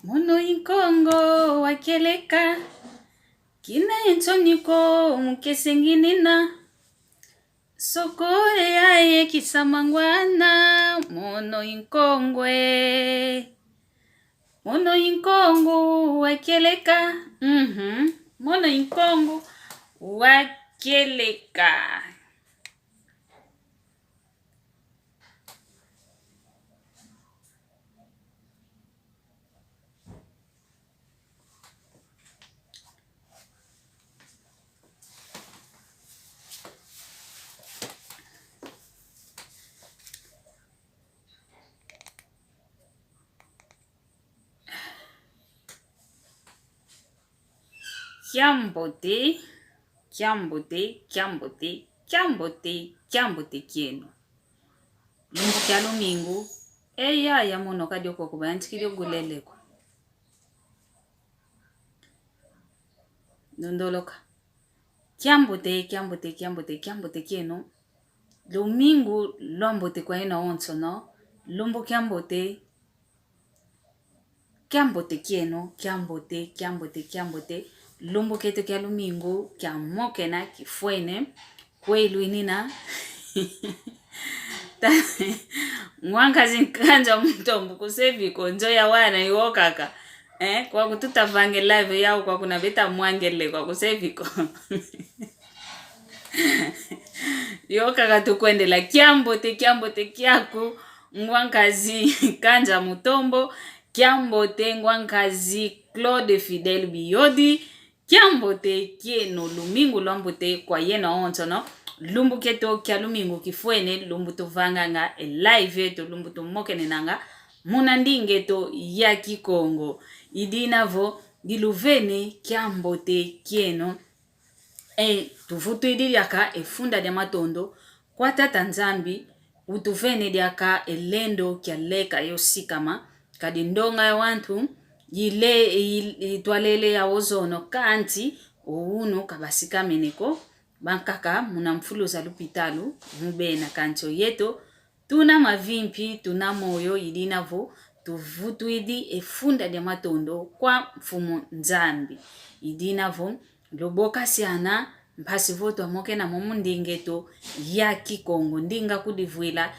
Mono inkongo wakeleka kina entoniko mukesenginina sokole yaye kisamangwana mono inkongo wakeleka mono inkongo wakeleka. Kiambote kieno. Lumbu kya lumingu. Ya mono kadi oko kubantikile guleleko. Nondoloka. Kiambote kieno. Lumingu lombote kwa ina onso no. Lumbu kiambote kieno. Kiambote. Lumbu keto kia lumingu kia mokena kifuene kwelu inina mwanga zinkanja mtombu kusevi konjo ya wana iwo kaka kwa kututavange live yao kwa kuna beta mwangele kwa kuseviko yo kaka tukwendela kiambote kiaku ngwankazi kanja mutombo kiambote ngwankazi Claude Fidel Biyodi kiambote kieno lumingu lombote kwa yena onto no lumbu keto kia lumingu kifuene lumbu tuvanganga live yeto lumbu tumokene nanga munandinge to ya Kikongo idinavo diluvene kiambote kieno tuvutu idiliaka efunda de matondo kwa tata nzambi utuvene diaka elendo kia leka yosikama kadi ndonga ya wantu itwalele ya ozono kanti ouno kabasika meneko bankaka munamfuluza lupitalu mubena kancho yeto tuna mavimpi tuna moyo idinavo tuvutu idi efunda de matondo kwa mfumo nzambi idinavo loboka siana mpasi voto amoke na momundingeto ya Kikongo ndinga kudivuila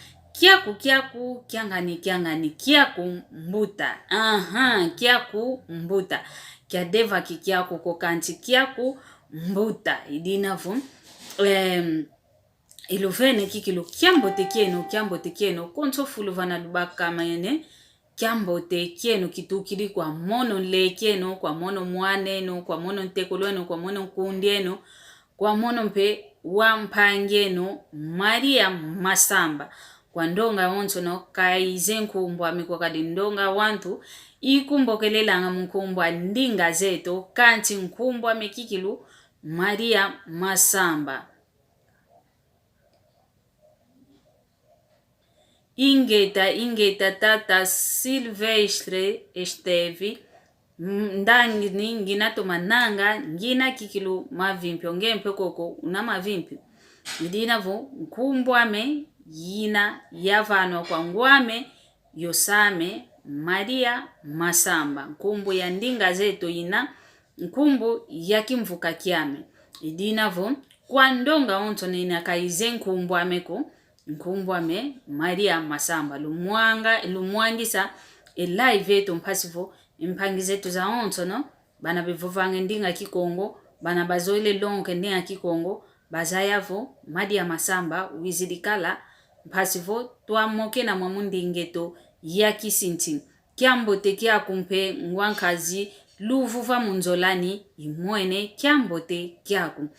kiaku kiangani kiaku mbuta kiaku mbuta kia deva kiaku kokanti kiaku mbuta idinavo iluvene kikilu kiambote kieno konso fuluvana lubaka mayene kiambote kieno kitukili kwa mono le kieno kwa mono mwaneno kwa mono ntekolweno kwa mono kundieno kwa mono mpe wampangeno Maria Masamba kwa ndonga onso no kaize nkumbwa mikwa kadi ndonga wantu ikumbokelelanga mkumbwa ndinga zeto kanti nkumbwa mekikilu Maria Masamba ingeta tata Silvestre Estevi ndangi ngina tomananga ngina kikilu mavimpi ongempe koko una mavimpi idinavo nkumbwame yina yavano kwa ngwame yosame Maria Masamba nkumbu ya ndinga zeto yina nkumbu ya kimvuka kiame idinavo kwa ndonga onto nina kaize nkumbwame Maria Masamba lumwangisa live yeto mpasivo impangizetu za onto no bana bivovange ndinga Kikongo bana bazoile lonke ndinga Kikongo bazayavo Maria Masamba wizidikala mpasivo tuamoke na mwamundingeto ya kisinti kiambote kia kumpe ngwankazi luvuva munzolani imwene kiambote kiaku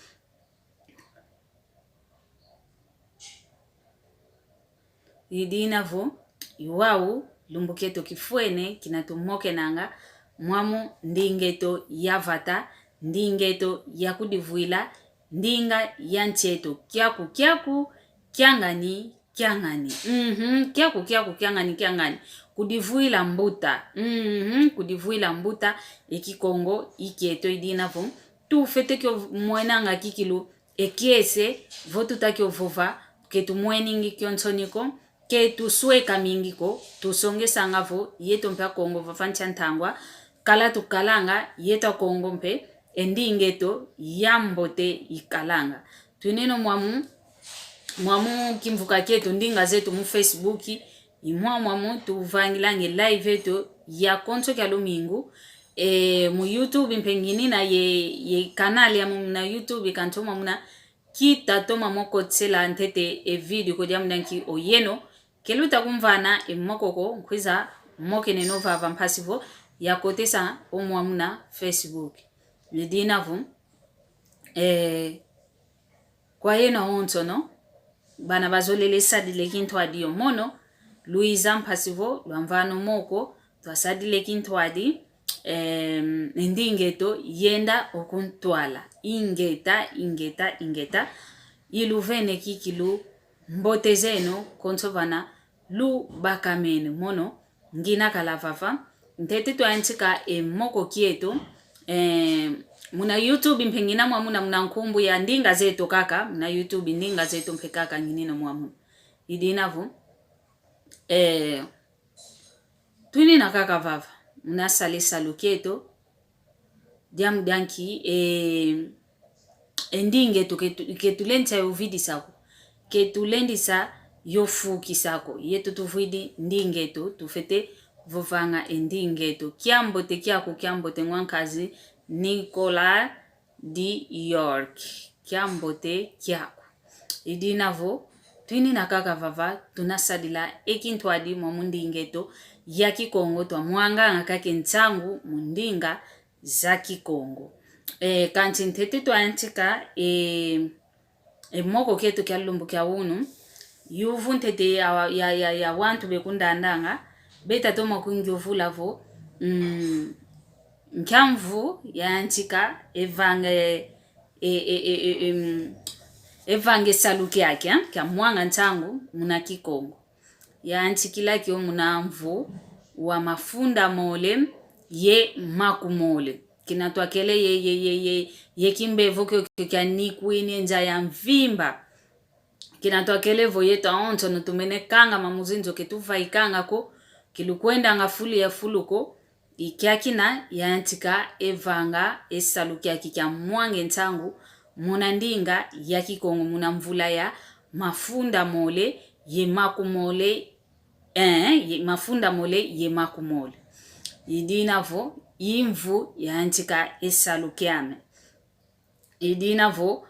idinavo iwau lumbuketo kifuene kinatumoke nanga mwamu ndingeto ya vata ndingeto ya kudivuila ndinga ya ncheto kiaku kiangani kiaku kiangani kudivuila mbuta kudivuila mbuta ekikongo ikieto idinavo tu fete kyo mwenanga kikilu ekiese votu takyo vova ketu mweningi kyonsoniko ketu sueka mingiko tusonge sangavo yeto mpya Kongo vafancha ntangwa kala tukalanga yeta Kongo mpe endingeto yambote ikalanga. Tuneno mwamu kimvuka ketu ndinga zetu mu Facebook mwamu tuvangilange live eto ya konso kya lumingu mu YouTube mpengini na ye kanali ya na YouTube kanto muna kita toma moko tsela ntete video ko diamu nanki oyeno keluta kumvana mokoko nkwiza moke nenova vampasivo ya kotesa omwamuna Facebook lidinavu kwa yena honto no bana bazolele sadile kinto adio mono Luiza mpasivo lwamvano moko twasadile kinto adi ndingeto yenda okuntwala ingeta iluvene kikilu mbotezeno konsovana lu bakamene mono ngina kalavafa ntete twanchika moko kieto muna YouTube mpengina mwamuna muna nkumbu ya ndinga zetu kaka muna YouTube ndinga zetu mpekaka nginino mwamu idinavu twini na kaka vava muna salisa luketo diamu danki endinge ketulendisa yovidi sako ketulendisa yofuki sako yetu tuvidi ndingeto tufete vovanga endingeto kiambote kiambote ngwankazi Nicola di York kiambote kiako idinavo twini na kaka vava tunasadila ekintwadi mwamundingeto ya Kikongo twa mwanga ngakake ntsangu mundinga za Kikongo kanchi ntete twanchika moko ketu kya lumbu kya unu yuvu ntete ya wantu bekundandanga beta toma kungyovulavo nkamvu yanchika evange saluki yake kya mwanga ntsangu muna Kikongo yanchikila kyo muna mvu wa mafunda mole ye makumole kinatwakele ye kimbevo kyo nikwini nja ya mvimba kinatwakele vo yeta onto nutumene kanga mamuzinzo ketuvaikanga ko kilukwenda nga fuli ya fuluko ikiakina yanchika evanga esaluki yake kya mwange ntsangu muna ndinga ya Kikongo muna mvula ya mafunda mole ye makumole mafunda mole ye makumole idinavo imvu yanchika esalukiame idinavo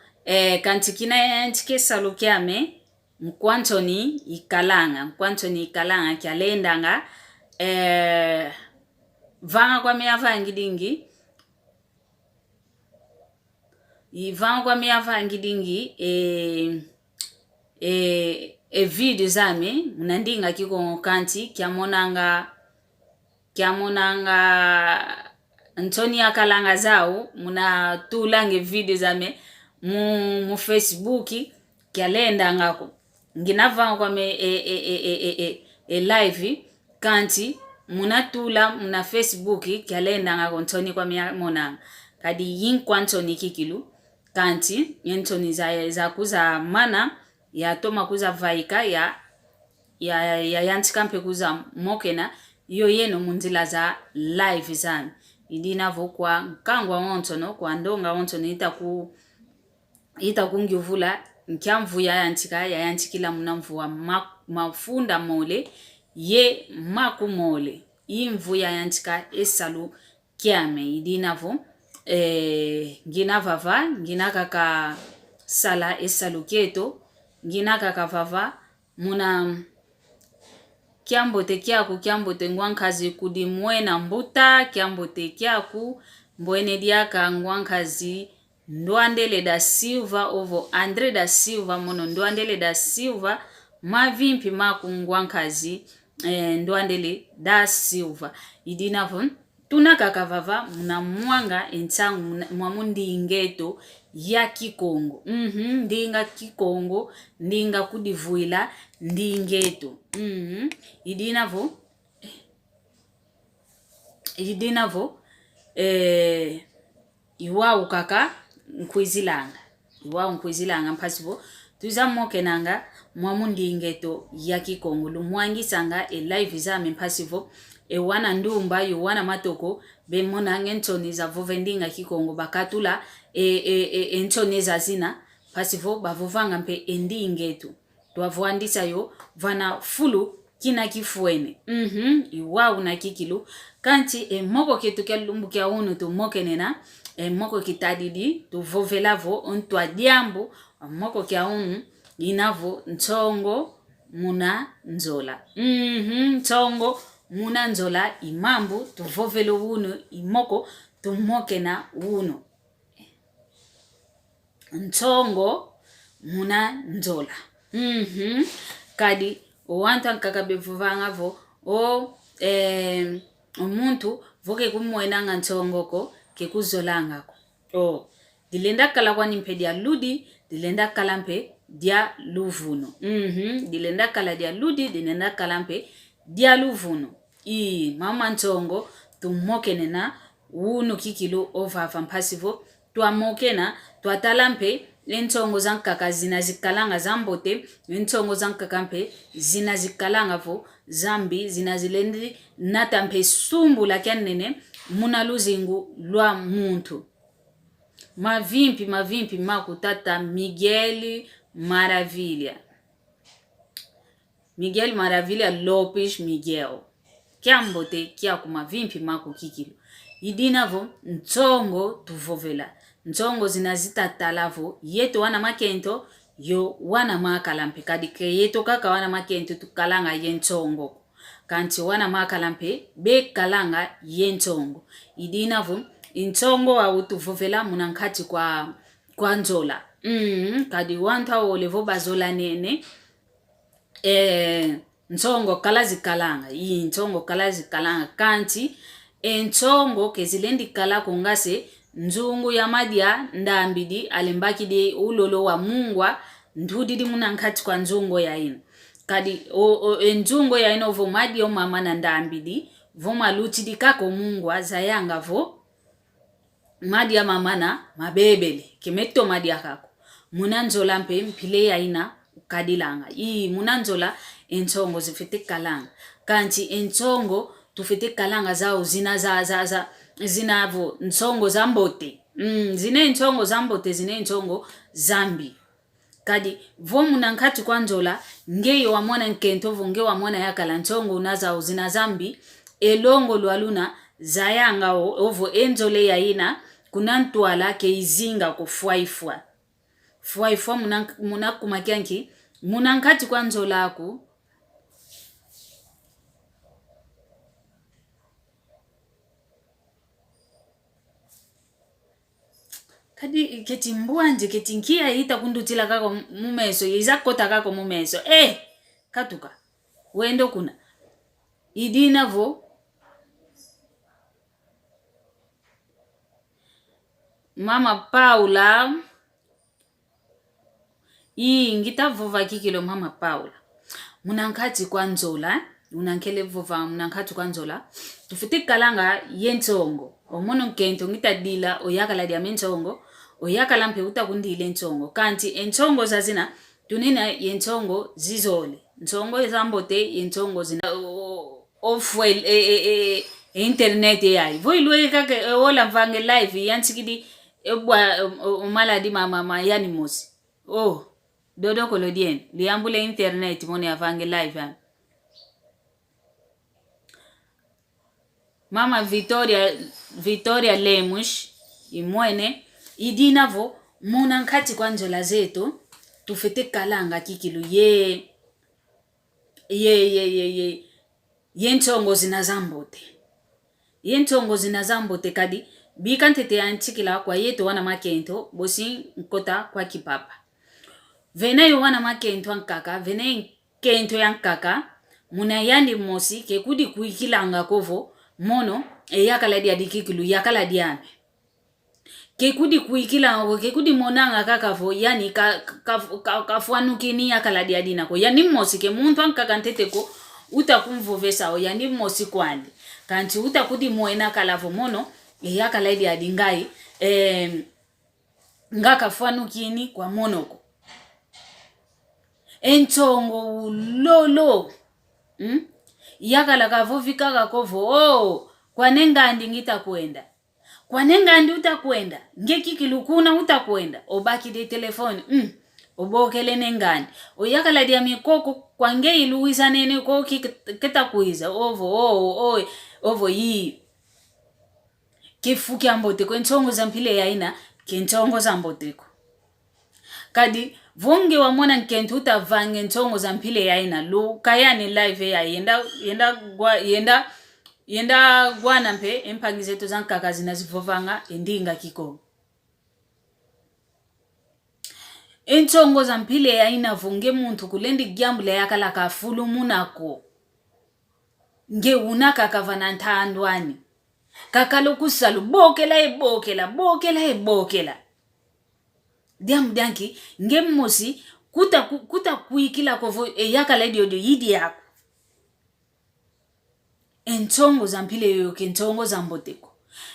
kantikina yanchike esalukiame mkwantoni ikalanga kyalendanga vanga kwa meavangidingi video zame munandinga Kikongo kanti kyamonanga Antoni akalanga zao muna tulange video zame mu Facebook kyalenda ngako nginava kwa me live kanti muna tula muna Facebook kyalenda ngako Antoni kwa monanga kadi yinkwa Antoni kikilu kanti Antoni za kuza mana ya toma kuza vaika ya yantikampe kuza mokena iyo yeno munzila za live zami idinavo kwa nkangwa ontono kwa ndonga ontono ita kungyuvula nkyamvu ya yantikila munamvu wa mafunda mole ye makumole imvu ya yantika esalu kiame idinavo nginavava nginakaka sala esalu kieto nginakaka vava muna kiambote kiambote ngwankazi kudi mwena mbuta kiambote kiaku mbwene diaka ngwankazi Ndwandele da Silva ovo Andre da Silva mono Ndwandele da Silva mavimpi maku ngwankazi Ndwandele da Silva idinavo tunakaka vava muna mwanga entsangu mwamundi ingeto ya Kikongo ndinga Kikongo ndinga kudivuila ndingeto idinavo iwau kaka nkwizilanga mpasivo tuza mokenanga mwamundi ingeto ya Kikongo lumwangisanga live zame mpasivo wana ndumba wana matoko be mona ngentoni za vovendinga kikongo bakatula entoni za zina pasivo bavovanga mpe endingetu twavwandisa yo vana fulu kina kifuene iwau na kikilu kanti moko ketu kelumbu kya unu tu mokenena moko kitadidi tu vovelavo ontwa diambu moko kya unu inavo ntongo muna nzola ntongo muna nzola imambu tu vovelo unu imoko tu mokena unu ntongo muna nzola kadi wanta nkakabe vuvangavo omuntu voke kumwena ntongoko ke kuzolangako dilenda kala kwa nimpe dia ludi dilenda kala mpe dia luvuno dilenda kala dia ludi dilenda kala mpe dia luvuno mama ntongo tumokenena unu kikilu ovava mpasivo tuamokena tuatala mpe entongo zankaka zina zikalanga zambote entongo zankaka mpe zina zikalanga vo zambi zina zilendi nata mpe sumbu la kyanene muna luzingu lwa muntu mavimpi makutata Miguel Maravilha Lopes Miguel kyambote kya kumavimpi maku kikilu idinavo ntongo tuvovela ntongo zinazitatalavo yeto wana makento yo wana makalampe kadike yeto kaka wana makento tukalanga yentongo kanti wana makalampe be kalanga yentongo idinavo intongo wa tuvovela munankati kwa nzola kadi wanta olevo bazola nene ntongo kalazi kalanga ntongo kalazi kalanga kanti entongo kezilendi kala kongase nzungu ya madia ndambidi alembaki de ulolo wa mungwa ndudidi munankati kwa nzungo ya ino kadi nzungo ya ino vo madia mama na ndambidi vo malutidi kako mungwa zayanga vo madia mama na mabebele kemeto madia kako munanzola mpe mpile ya ina ukadilanga munanzola entongo zifete kalanga kanti entongo tufete kalanga zao zinavo ntongo zambote zine ntongo zambote zine ntongo zambi kadi vo munankati kwa nzola ngeyo wamwana nkentovo nge wamwana yakala ntongo unazao zina zambi elongo lwaluna zayanga ovo enzole ya ina kunantwala ke izinga kufuaifua fuaifua munakumakianki munankati kwa nzola aku kadi keti mbuanje keti nkia ita kundutila kako mumeso izakota kako mumeso katuka wendo kuna idinavo mama Paula ngita vova kikilo mama Paula munankati kwa nzola unankele vova munankati kwa nzola tufite kalanga yentongo omono nkento ngita dila oyakala dia mentongo oyakala mpe utakundile ntongo kanti entongo zazina tunina yentongo zizole ntongo zambote yentongo zina ofwel internet yayi voilwe kake ola vange live yantikidi maladi mama yani mosi dodo kolodien liambule internet mone avange live mama Victoria Lemos imwene idinavo munankati kwa nzola zetu tufete kalanga kikilu yentongo zinazambote kadi bikantete antikila kwa yeto wana makento bosi nkota kwa kipapa vena yo wana makento ankaka vena kento yankaka muna yandi mosi ke kudi kuikilanga kovo mono yakala dia dikikilu yakala diame ke kudi kuikilanga ke kudi monanga kakavo yani kafuanukini yakala dia dinako yani mosi ke muntu ankaka nteteko utakumvovesa yani mosi kwandi kanti utakudi moena kalavo mono yakala dia dingai ngaka fuanukini kwa monoko entongo lolo yakala kavovika kakovo oh kwanengandi ngitakwenda kwanengandi utakwenda ngekikilukuna utakwenda obaki de telefoni obokele nengandi oyakala dia mikoko kwange iluisa nene ko kitakuiza ovo yi kifuki amboteko ntongo za mpile yaina kentongo za amboteko kadi vonge wa mwana nkentu utavange ntongo za mpile yaina lu kayani live ya yenda gwana mpe empangi zetu zankaka zinazivovanga endinga kiko entongo za mpile yaina vonge muntu kulendi gyambule yakala kafulu munako nge unaka kavana ntandwani kakalo kusalu bokela diamdanki ngemmosi kuta kuikila kovo yakala dio yidi yako entongo za mpile yoyo kentongo za mboteko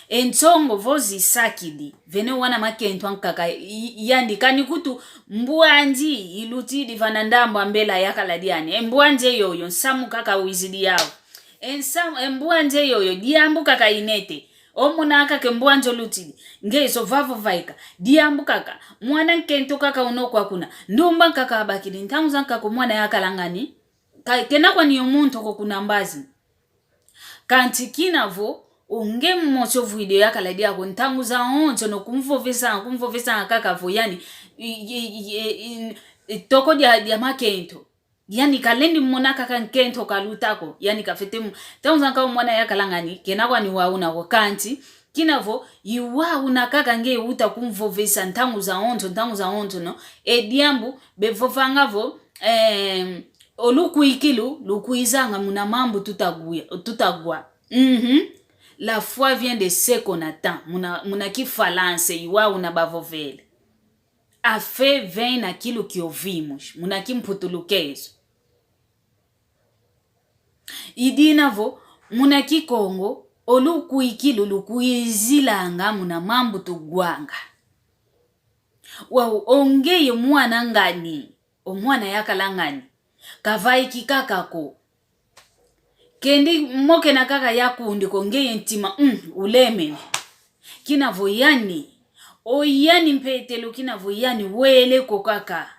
entongo vozi sakidi vene wana makento ankaka yandi kanikutu mbuanji ilutidi vanandambo ambela yakala diani mbuanje yoyo nsamu kaka wizidi yao mbuanje yoyo diambu kaka inete omunaka ke mbuanjo lutidi ngeso vavo vaika diambu kaka mwana nkento kaka unokwa kuna ndumba kaka abakidi ntangu zankaka mwana yakala ngani kenakwa ni omuntu ko kunambazi kanti kinavo unge mmocho video yakala diako ntangu za oncho no kumvovesa kaka vo yani toko dia makento yani kalendi monaka kankento kalutako yani kafetemu ntangu zanka mwana yakala ngani kenakwa ni wauna ko kanti kinavo yiwa unakaka nge uta kumvovesa ntangu za oncho no diambu bevovangavo olukuikilu lukuizanga muna mambo tutagwa la foi vient de ce qu'on attend muna kifalance iwa una bavovele a fe vem naquilo que ouvimos muna kimputulukezo idinavo muna kikongo olukuikilu lukuizilanga muna mambo tugwanga wa ongeye mwana ngani omwana yakala ngani kavai kikakako kendi moke na kaka yakundi kongeye ntima uleme kinavo yani oyani mpetelo kinavo yani wele kokaka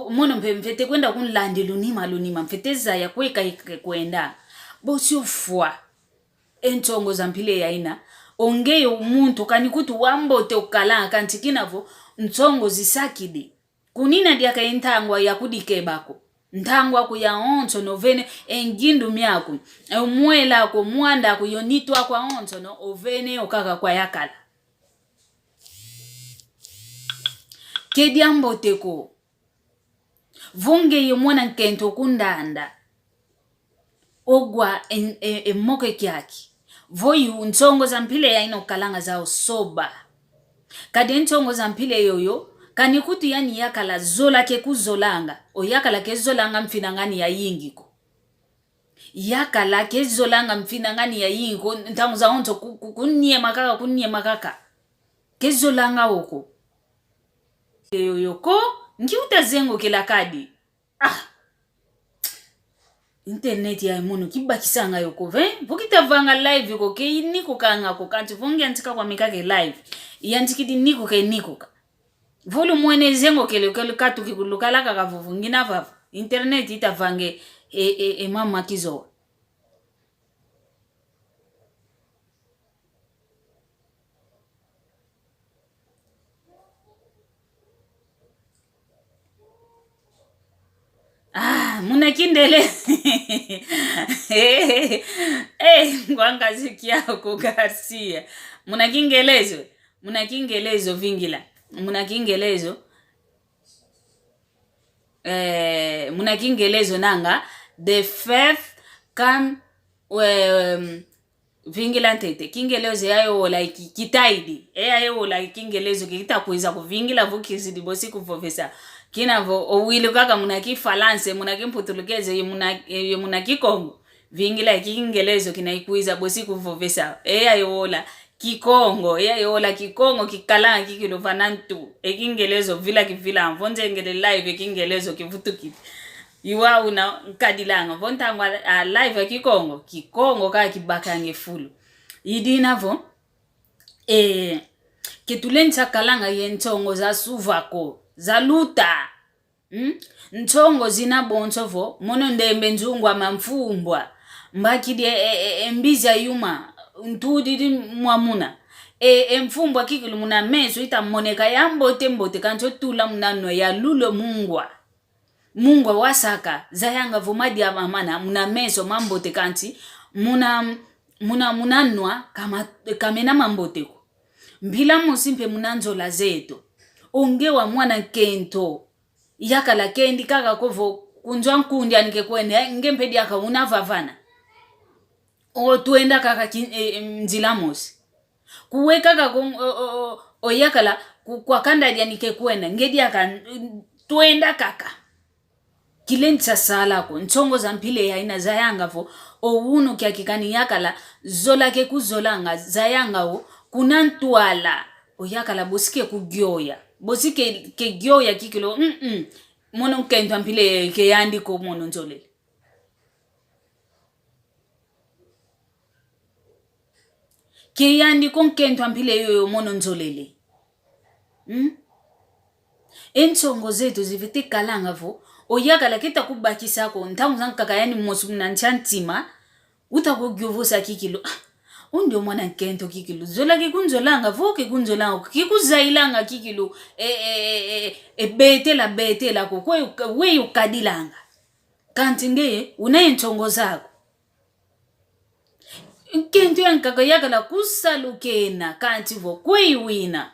mono mpete kwenda kunlandi lunima mpeteza ya kweka kwenda bosi ofwa entongo za mpile yaina ongeye umuntu kanikutu wambote ukala kanti kinavo ntongo zisakidi kunina dia kaentangwa yakudikebako ntangwa kuya oncho novene engindu myako umwela ko mwanda ko yonitwa kwa oncho no ovene okaka kwa yakala kediambo teko vonge yomwana nkento kundanda ogwa emoke kyaki voyu ntongo za mpile ya ino kalanga zao soba kade ntongo za mpile yoyo kanikutu yani yakala zola ke kuzolanga o yakala ke zolanga mfinangani ya yingiko yakala ke zolanga mfinangani ya yingiko ntangu za onto kunnie makaka ke zolanga oko yoyoko ngi utazengo kila kadi internet ya munu kibakisanga yoko vokitavanga live ko ke niko kanga ko kanti vonge antika kwa mikake live yantikidi niko ke niko volu mwene zengo kele katu kikulukala kakavuvu ngina vava internet itavange mama kizo muna kindele ngwanga zikiako Garcia muna kingelezo vingila muna kingelezo nanga the faith come vingila ntete kingelezo yayo like kitaidi yayo like kingelezo kitakuiza kuvingila vukizidi bosi kuvovesa kinavo owili kaka muna kifalance muna kimputulukeze muna kikongo vingila kingelezo kinaikuiza bosi kuvovesa yayo kikongo kikalanga kikilovanantu ekingelezo vila kivila mvonje ngele live ekingelezo kivutukiti iwa una kadilanga vontangwa live kikongo ka kibaka ngefulu idina vo ketulenza kalanga yentongo za suvako za luta ntongo zina bonso vo mono ndembe nzungwa mamfumbwa mbakidi embiza yuma ntudidi mwamuna mfumbwa kikilu muna meso itamoneka ya mbote kancho tula munano ya lulo mungwa wasaka zayanga vumadi ya mamana muna meso mambote kanti munanwa kamena mamboteko mbila musimpe munanzola zeto ongewa mwana kento yakala kendi kaka kovo kunjwa nkundi anike kwene ngempedi aka unavavana o tuenda kaka mzilamosi kuweka kaka oyakala kwa kanda anike kwene ngedi aka tuenda kaka kilentsa salako ntongo za mpile ya ina zayanga vo owuno kyakikani yakala zola ke kuzolanga zayanga wo kunantwala oyakala bosike kugyoya bosike ke gyoya kikilo mono kentwa mpile ke yandi ko mono nzolele ke yandi ko kentwa mpile yoyo mono nzolele entongo zetu zivite kalanga vo oyakala kita kubakisa ko ntangu zankaka yani mmosu mnanchantima utakugyovosa kikilo undio mwana kento kikilo zola kikunzolanga voke kunzolanga kikuzailanga kikilo betela ko we ukadilanga kanti nge unayentongo zako kento yankaka yakala kusalukena kanti vo kweyiwina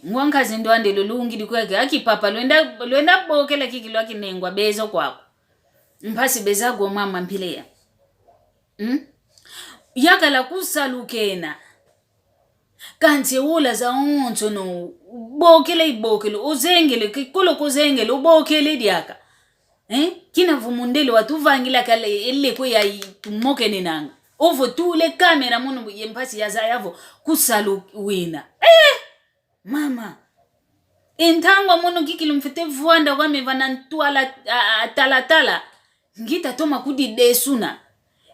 ngwankazi ndo andelo lungili kweke akipapa lwenda bokela kikilo akinengwa bezo kwako mphasi bezago mama mphileya yakala kusalukena kanti ula za onto no bokele uzengele kikulo kuzengele ubokele diaka kina vumundele watuvangila kale elle ko yayi tumoke ninanga ovo tule kamera muno yemphasi yazayavo kusaluwina mama intangwa muno kikilo mfite vuanda kwa mevana ntwala talatala ngita toma kudi desuna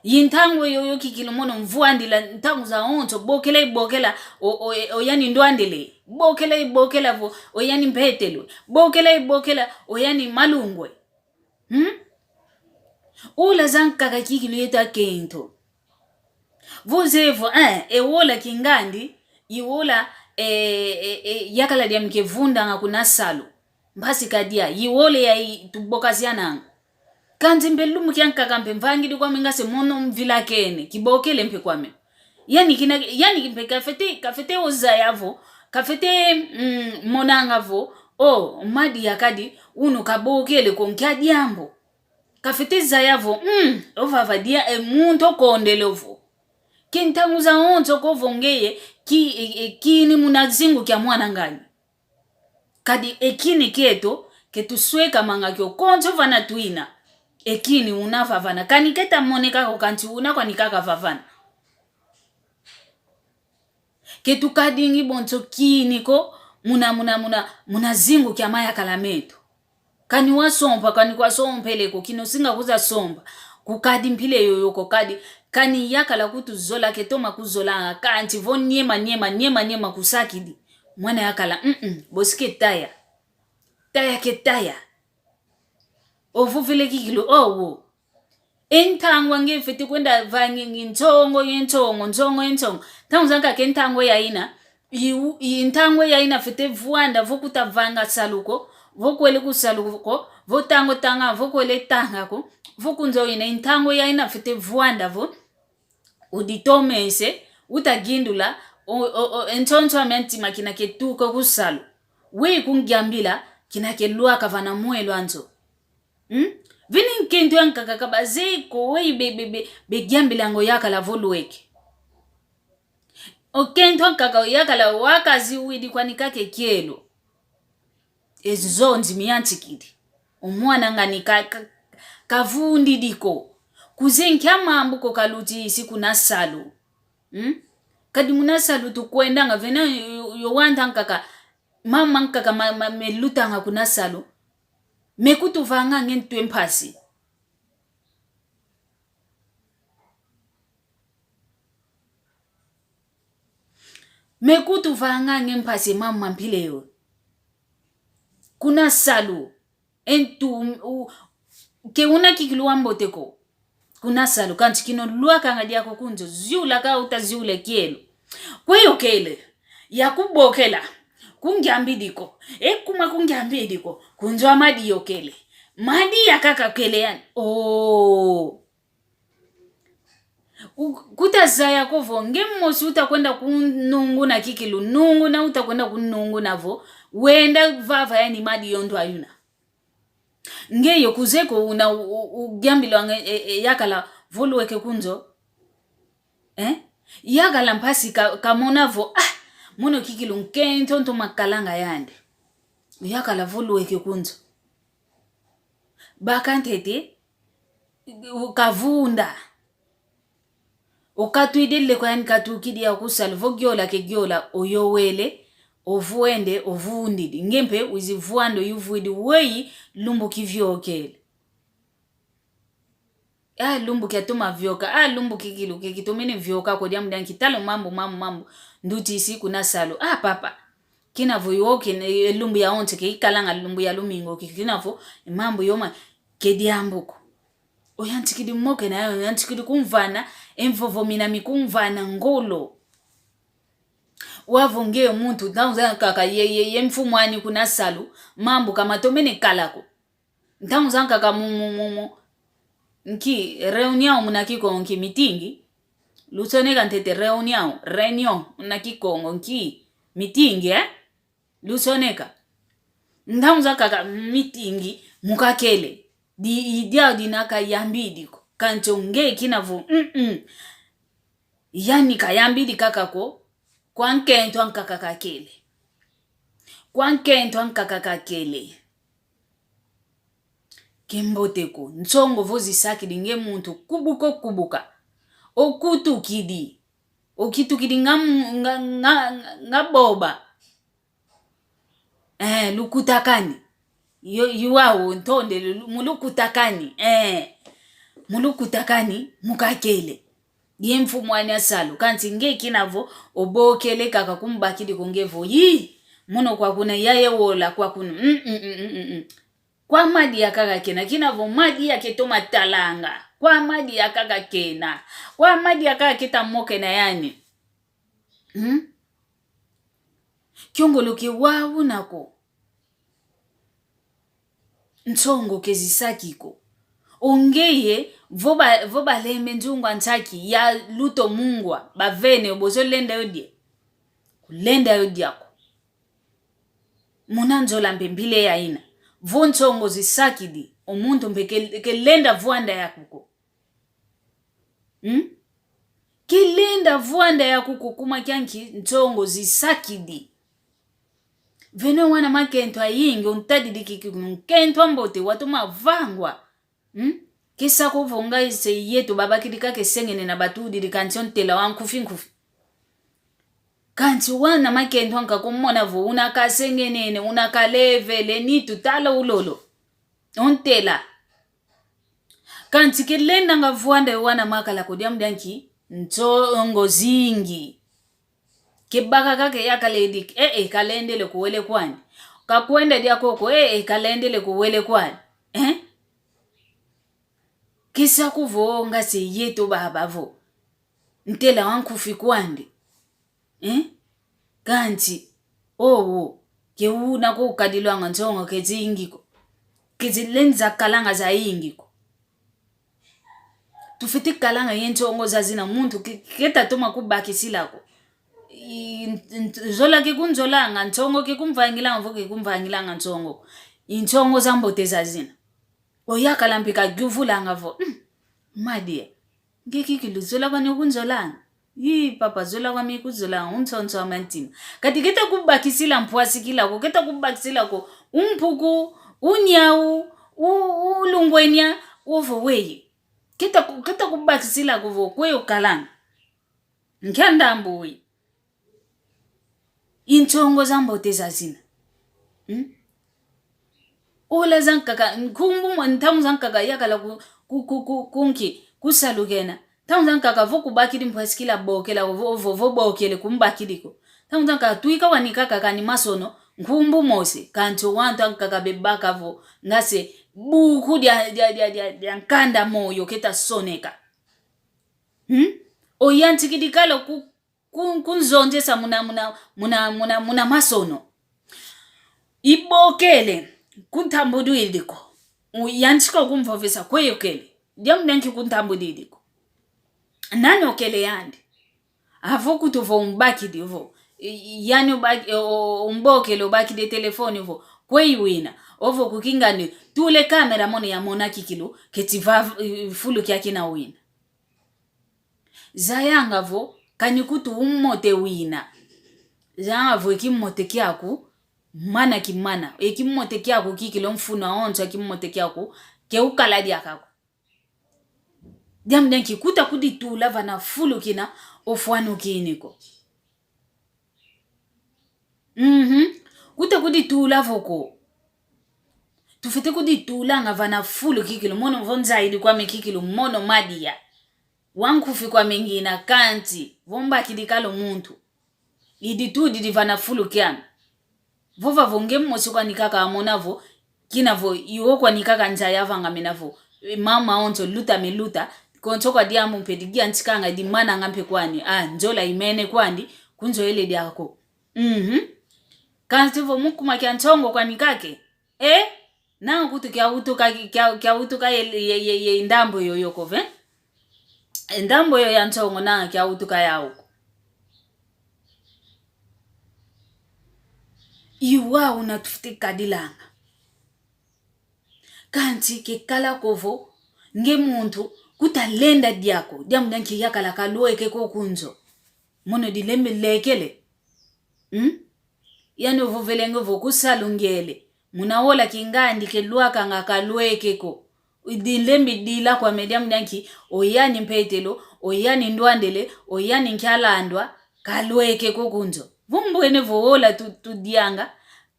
yintangwa yoyo kikilo muno mvuandila ntangu za onto bokela oyani ndwandele bokela vo oyani mpetelo bokela oyani malungwe ula zankaka kikilo yeta kento vuzevo ewola kingandi iwola yakala dia mkevunda nga kuna salo mbasi kadia yiwole ya tubokaziananga kanzi mbelumu kyankaka mpe mvangidi kwa mingase mono mvila kene kibokele mpe kwa me yani mpe kafete oza yavo kafete monanga vo madi yakadi uno kabokele konkia diambo kafete za yavo ovavadia muntu kondelovo kintanguza onto kovongeye kini munazingu kya mwana ngani kadi ekini keto ketusweka manga kyo konto vana tuina ekini unavavana kani keta moneka ko kanti unakwa nikaka vavana ketu kadingi bonto kini ko muna zingu kya maya kalameto kani wasompa kani kwa sompeleko kino singa kuza sompa kukadi mpile yoyoko kadi kani yakala kutu zola ketoma kuzolanga kanti von nyema kusakidi mwana yakala bosike taya ovuvile kikilo owo entangwa ngefete kwenda vangi ntongo tangu zanka kentangwa yaina intangwa yaina fete vuanda vokuta vanga saluko vokwele kusaluko votango tanga vokwele tangako vokunzo ina intangwa yaina fete vuanda vo uditomese utagindula entonto amentima kinake tuko kusalu we kungiambila kinake luaka vana muelo anzo vini nkento yankaka kabazeko we begiambila ngo yakala voluweke okento yankaka yakala wakazi uidi kwa nikake kielo ezonzi miyantikidi umwana ngani kavundi diko kuzenkia mambu ko kaluti siku na salu Kadi munasalu tukwenda nga vena yowanda nkaka mama nkaka meluta nga kunasalu mekutu vanga ngentu empasi. Mekutu vanga ngempasi mama mpileo. Kunasalu entu ke una kikiluwa mboteko. Kunasalu kanti kino luwa kanga diako kunzo ziula ka uta ziule kielu. Kweyo kele ya kubokela kungiambidiko kuma kungiambidiko kunzo amadi yokele madi ya kaka kele yani kutazaya kovo ngemosi utakwenda kunungu na kikilu nungu na utakwenda kunungu navo wenda vava yani madi yondo ayuna ngeyo kuzeko una ugiambilo yakala voluweke kunzo yakala mpasi kamonavo mono kikilu nkento nto makalanga yande yakala voluweke kunzo bakantete ukavunda ukatuidele kwa yani katukidi ya kusali vogyola ke gyola oyowele ovuende ovundidi ngempe uzivuando yuvuidi wei lumbu kivyokele lumbu kiatuma vyoka lumbu kikilu kikitumini vyoka kwa diamu dianki talo mambo nduti isi kunasalu papa kinavo yoke lumbu ya onte ke ikalanga lumbu ya lumingo kinavo mambo yoma ke diambuko oyantikidi moke na oyantikidi kumvana envovo minami kumvana ngolo wavonge muntu ntanguza kaka ye mfumwani kunasalu mambo kama tomene kalako ntanguza kaka nki reunion munakiko nki mitingi lusoneka ntete reunion munakiko nki mitingi lusoneka ntanguza kaka mitingi mukakele idia dinaka yambidiko kancho nge kinavo yani kayambidi kakako kwankento ankaka kakele kemboteko ntsongo vozi sakidi nge muntu kubuka okutukidi nga boba lukutakani yuwawo ntonde mulukutakani mukakele ye mfumwani asalu kanti nge kinavo obokele kaka kumbakidi kongevo muno kwa kuna yaye wola kwa kuna kwa madi ya kaka kena kinavo madi ya ketoma talanga kwa madi ya kaka kena kwa madi ya kaka kita moke na yani kiongolo ke wawu nako ntsongo kezisakiko ongeye voba leme njungwa ntaki ya luto mungwa bavene obozo lenda yodie kulenda yodiako munanzola mpembile ya ina vo ntsongo zisakidi omuntu mpeke lenda vuanda yakuko kilenda vuanda yakuko kuma kyanki ntsongo zisakidi vene wana makento ayingi untadidiki nkento ambote watuma vangwa kisa kuvonga ise yetu babakidika kesengene na batudi kantion tela wankufi kanti wana makento anka kumona vo unakasengenene unakalevele ni tutala ulolo ontela kanti kelenda ngavuanda wana makala kodiam danki ntsongo zingi kebaka kake yakaledik kalendele kuwele kwani kakwenda dia koko kalendele kuwele kwani kisa kuvonga se yeto babavo ntela wankufi kwandi kanti ke una ko kadilwanga ntsongo kezingiko kezilenza kalanga za ingiko tufiti kalanga yentsongo zazina muntu keta toma kubakisilako zola ke kunzolanga ntsongo ke kumvangilanga voke kumvangilanga ntsongo intsongo zambote zazina oyakalampika gyuvulanga vo madie ngekikilu zola kwani kunzolanga papa zola kwami kuzolanga untsonso amantima kati keta kubakisila mpwasikila ko keta kubakisila ko umpuku unyau ulungwenya ovo weye keta kubakisila ko vo kweyo kalanga Nkandambuyi. Inchongo zambote zazina. Ola zankaka nkumbu ntamu zankaka yakala kunki kusalugena. Tamu zankaka voku bakidi mpwasikila bokela vo bokele kumbakidiko. Tamu zankaka tuika wanikaka kani masono nkumbu mose kancho wanta nkaka bebaka vo ngase buku dia nkanda moyo keta soneka. Oyanti kidikalo kunzonje sa muna masono. Ibokele kuntambudu idiko. Yanchika kumfovesa kwe okele. Diamu nenki kuntambudu idiko. Nani okele yandi. Havo kutuvo umbaki divo. Yani umbokele ubaki de telefoni vo. Kwe wina. Ovo kukingani. Tule kamera mone ya monaki kilo. Ketiva fulu kia kina wina. Zayanga vo. Kanikutu ummote wina. Zayanga vo ikimote kiaku. Mana kimana. Ekimote kiaku kikilo mfuna onzo ekimote kiaku. Ke ukaladi akaku. Diam denki kuta kudi tula vana fulu kina ofuanu kiniko. Kuta kudi tula voko. Tufete kudi tula nga vana fulu kikilo. Mono vonza ili kwa me kikilo mono madia. Wankufi kwa mengina kanti. Vomba kidikalo muntu. Idi tu didi vana fulu kiana. Vova vongemu mosikwa nikaka amonavo. Kinavo iwo kwa nikaka njayava nga menavo. Mama onzo luta me luta. Konchokwa diamu mpedigia nchikanga di mana ngampe kwani. Njola imene kwani. Kunzo ele diako. Kantivo mukuma kia nchongo kwa nikake. Nanga kutu kia utuka ye ndambo yoyoko ve. Ndambo yo ya nchongo nanga kia utuka ya uko. Iwa unatufutika dilanga. Kanti ke kala kovo. Nge muntu kuta lenda diako. Diamu danki yakala kaluwe keko kunzo. Mono dilembe lekele. Yani uvovelengo vokusalungele. Munawola kingandi ke luaka nga kaluwe keko. Dilembe dila kwa mediamu danki. Oyani mpetelo. Oyani ndwandele. Oyani nkialandwa. Kaluwe keko kunzo. Vumbuene vohola tu dianga.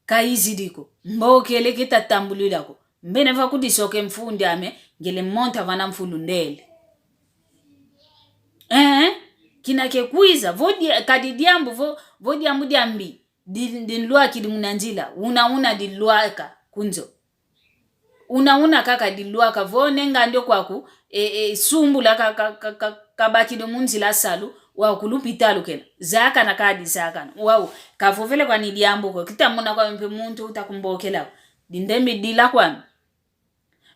Kaizidiko. Mbokele kita tambulilako. Mbene vakudisoke mfundi ame. Ngele monta vana mfulundele. Kina kekuiza. Kadidiambu vodiambu diambi. Dinlua kidimunanjila. Una diluaka kunzo. Una kaka diluaka. Vonenga ndio kwaku. Sumbula kabaki dimunjila salu. Wao kulupitalu kena. Zaka na kadi zaka. Wao kafovele kwa nidiambu kwa. Kita muna kwa mpe muntu utakumbokela. Dindemi dila kwa.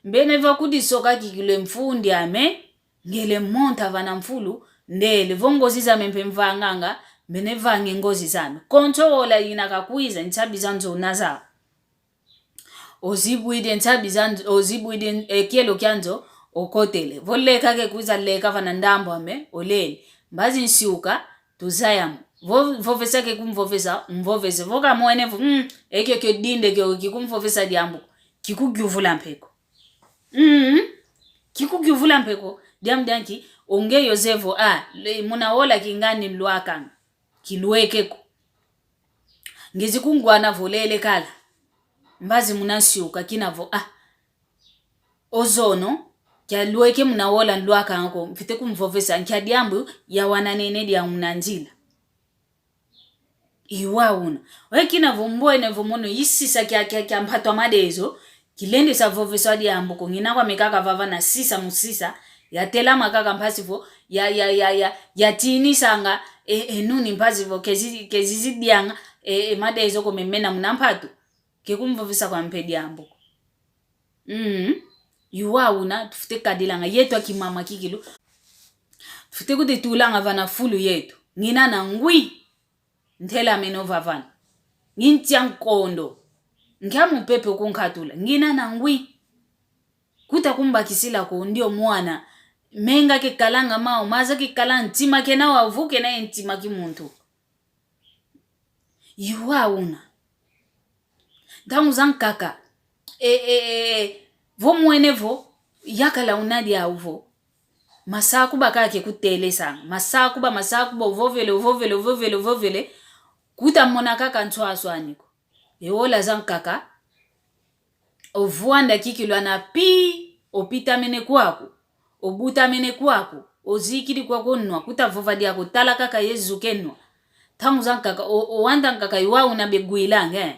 Mbene vakudi soka kikile mfundi ame. Ngele monta vana mfulu. Ndele vongozi za mpe mvanganga. Mbene vange ngozi zanu. Koncho ola inakakuiza. Nchabi zanzo naza. Ozibuide nchabi zanzo. Ozibuide kielo kianzo. Okotele. Vole kake kuiza leka vana ndambo ame. Olele. Mbazi nsiuka. Tuzayamu. Vovesa kumvovesa. Mvovesa. Voka mwenevu. Kyo dinde kikumvovesa diambu. Kikugyuvula mpeko. Kikugyuvula mpeko. Diam danki. Onge yozevo. Munawola kingani mluakanga. Kiluekeko. Ngezi kungwana volele kala. Mbazi munasiuka kinavo. Ozono. Kia lueke munawola mluakanga ko. Mfite kumvovesa. Nkia diambu ya wananene dia unanjila. Iwa una. Kina vumboe ne vumono isisa kia mpato madezo. Kilende sa voveswa diambu ko. Ngina kwa mekaka vava na sisa musisa. Ya tela makaka mpasivo. Ya tini sanga. Nuni mpasivo. Kezizi dianga. Madezo ko memena munampatu. Kekumvovesa kwa mpe diambu. Iwa una. Tufute kadilanga. Yetu wa kimama kikilu. Tufute kute tulanga vana fulu yetu. Ngina na ngui. Ntela menova vana. Ngintia nkondo. Nkiamu pepe ukunkatula. Ngina na ngui. Kuta kumbakisila ko ndio mwana. Menga ke kalanga mao. Maza ke kalanga ntima ke na wavuke na ntima ki muntu. Iwa una. Damu zankaka. Vo mwene vo. Yakala unadi ya uvo. masaku bakake kutele sang masaku ba uvovele kuta mona kaka ntwaswaniko ewola zang kaka ovuanda kikilwa na pi opita mene kwako obuta mene kwako ozikiri kwako nwa kuta vovadia kutala kaka yezu kenwa tangu zang kaka owanda kaka iwa una beguilange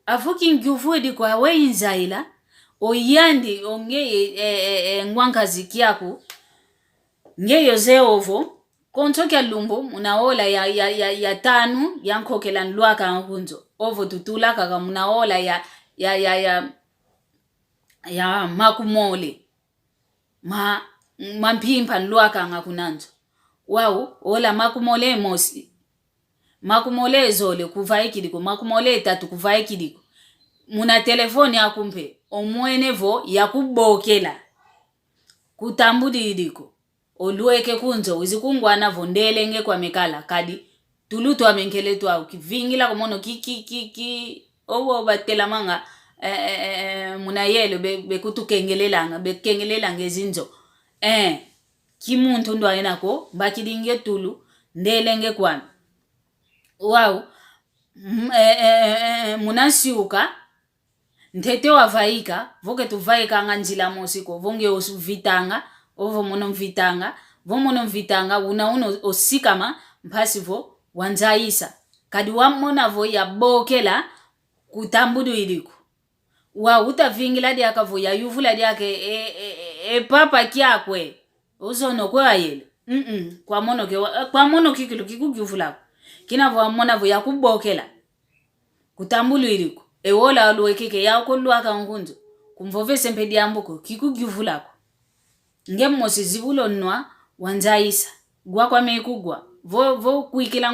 afuki ngyuvuedi kwa weinzaila oyandi onge ngwankazi kiaku nge yoze ovo kontokia lumbu munaola ya tanu yankokela nluaka nkunzo ovo tutula kaka munaola ya makumole mampimpa nluaka ngakunanzo wao ola makumole mosi makumole zole kuvaikidiko makumole tatu kuvaikidiko muna telefoni akumpe omwenevo yakubokela kutambudidiko olueke kunzo uzikungwana vondelenge kwa mekala kadi tuluto amenkeletu au kivingila komono ki owo batela manga muna yelo bekutukengelelanga bekengelelanga ezinzo kimuntu ndo ayenako bakidinge tulu ndelenge kwami wow munasiuka ntete wavaika voke tuvaika nganjila mosiko vonge osuvitanga ovo mono mvitanga una osikama mpasivo wanzaisa kadi wamona vo ya bokela kutambudu iliko wa utavingila diaka vo ya yuvula diake papa kiakwe uzono kwa yele kwa mono kikilo kikugyuvulako kina vo amona vo ya kubokela kutambulu iliko ewola aluwekeke yako luaka nkunzo kumvove sempedi yambuko kikugyuvulako ngemosi zibulo nwa wanzaisa gwa kwa mekugwa vo kuikila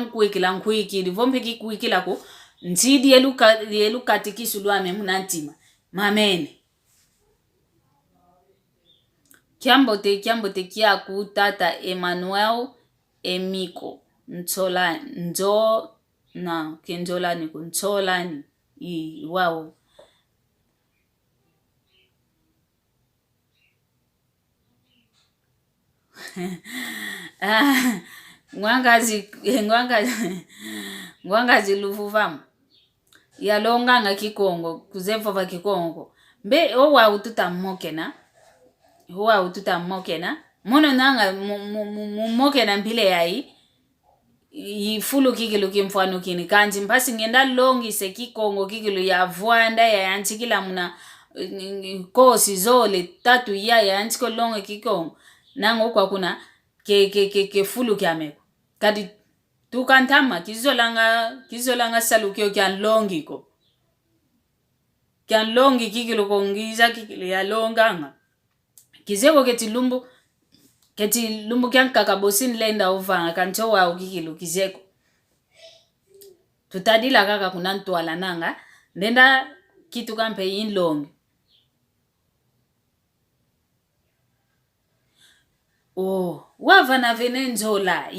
nkuikili vo mpeki kuikila ko ntidi yeluka tikisu lwame munantima mamene kiambote kia kutata Emmanuel Emiko Ntsola nzo na kenjolani kuntsolani wao ngwangazi luvuvamu yalonganga kikongo kuzemva kikongo mbe owa ututamokena mono nanga mumokena mpile yai ifulu kikilo kimfano kini kanji mpasi ngenda longise kikongo kikilo ya vuanda ya yanchikila muna kosi zole tatu ya yanchiko longe kikongo nango kwa kuna ke fulu kyameko kadi tukantama kizolanga salukyo kyan longi kikilo kongiza kikilo ya longanga kizeko keti lumbu kyan kakabosin lenda uvanga kancho wao kikilo kizeko tutadila kaka kuna ntwala nanga ndenda kitu kampe inlongi wavana venenzola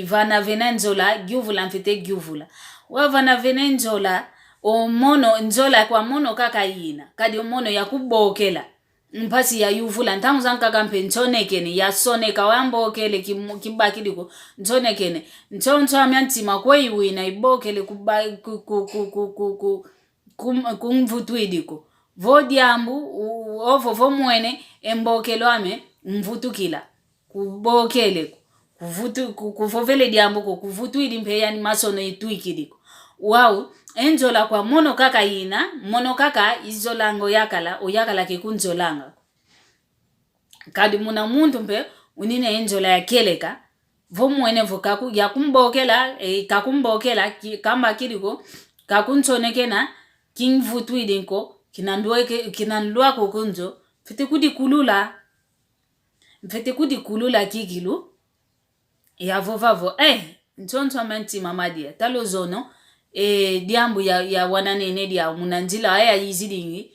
vana venenzola gyuvula mfite gyuvula wavana venenzola omono nzola kwa mono kaka yina kadi omono yakubokela mpasi ya yuvula ntangu zankaka mpe nchonekene ya soneka wambokele kibakidiko nchonekene nchoncho amyantima kwa iwina ibokele kumvutwidiko vodiambu ovo vomwene embokelo ame mvutukila kubokele kuvovele diambuko kuvutwidi mpeyani masono ituikidiko wao enjola kwa mono kaka yina mono kaka izolango yakala kekunzolanga kadi muna muntu mpe unine enjola ya keleka vomwene vokaku yakumbokela kakumbokela kamba kidiko kakunchonekena kingvutwidinko kinandwako kunzo fite kudi kulula kigilu ya vovavo nchoncho menti mamadia talo zono diambu ya wananene dia munanjila aya yizidingi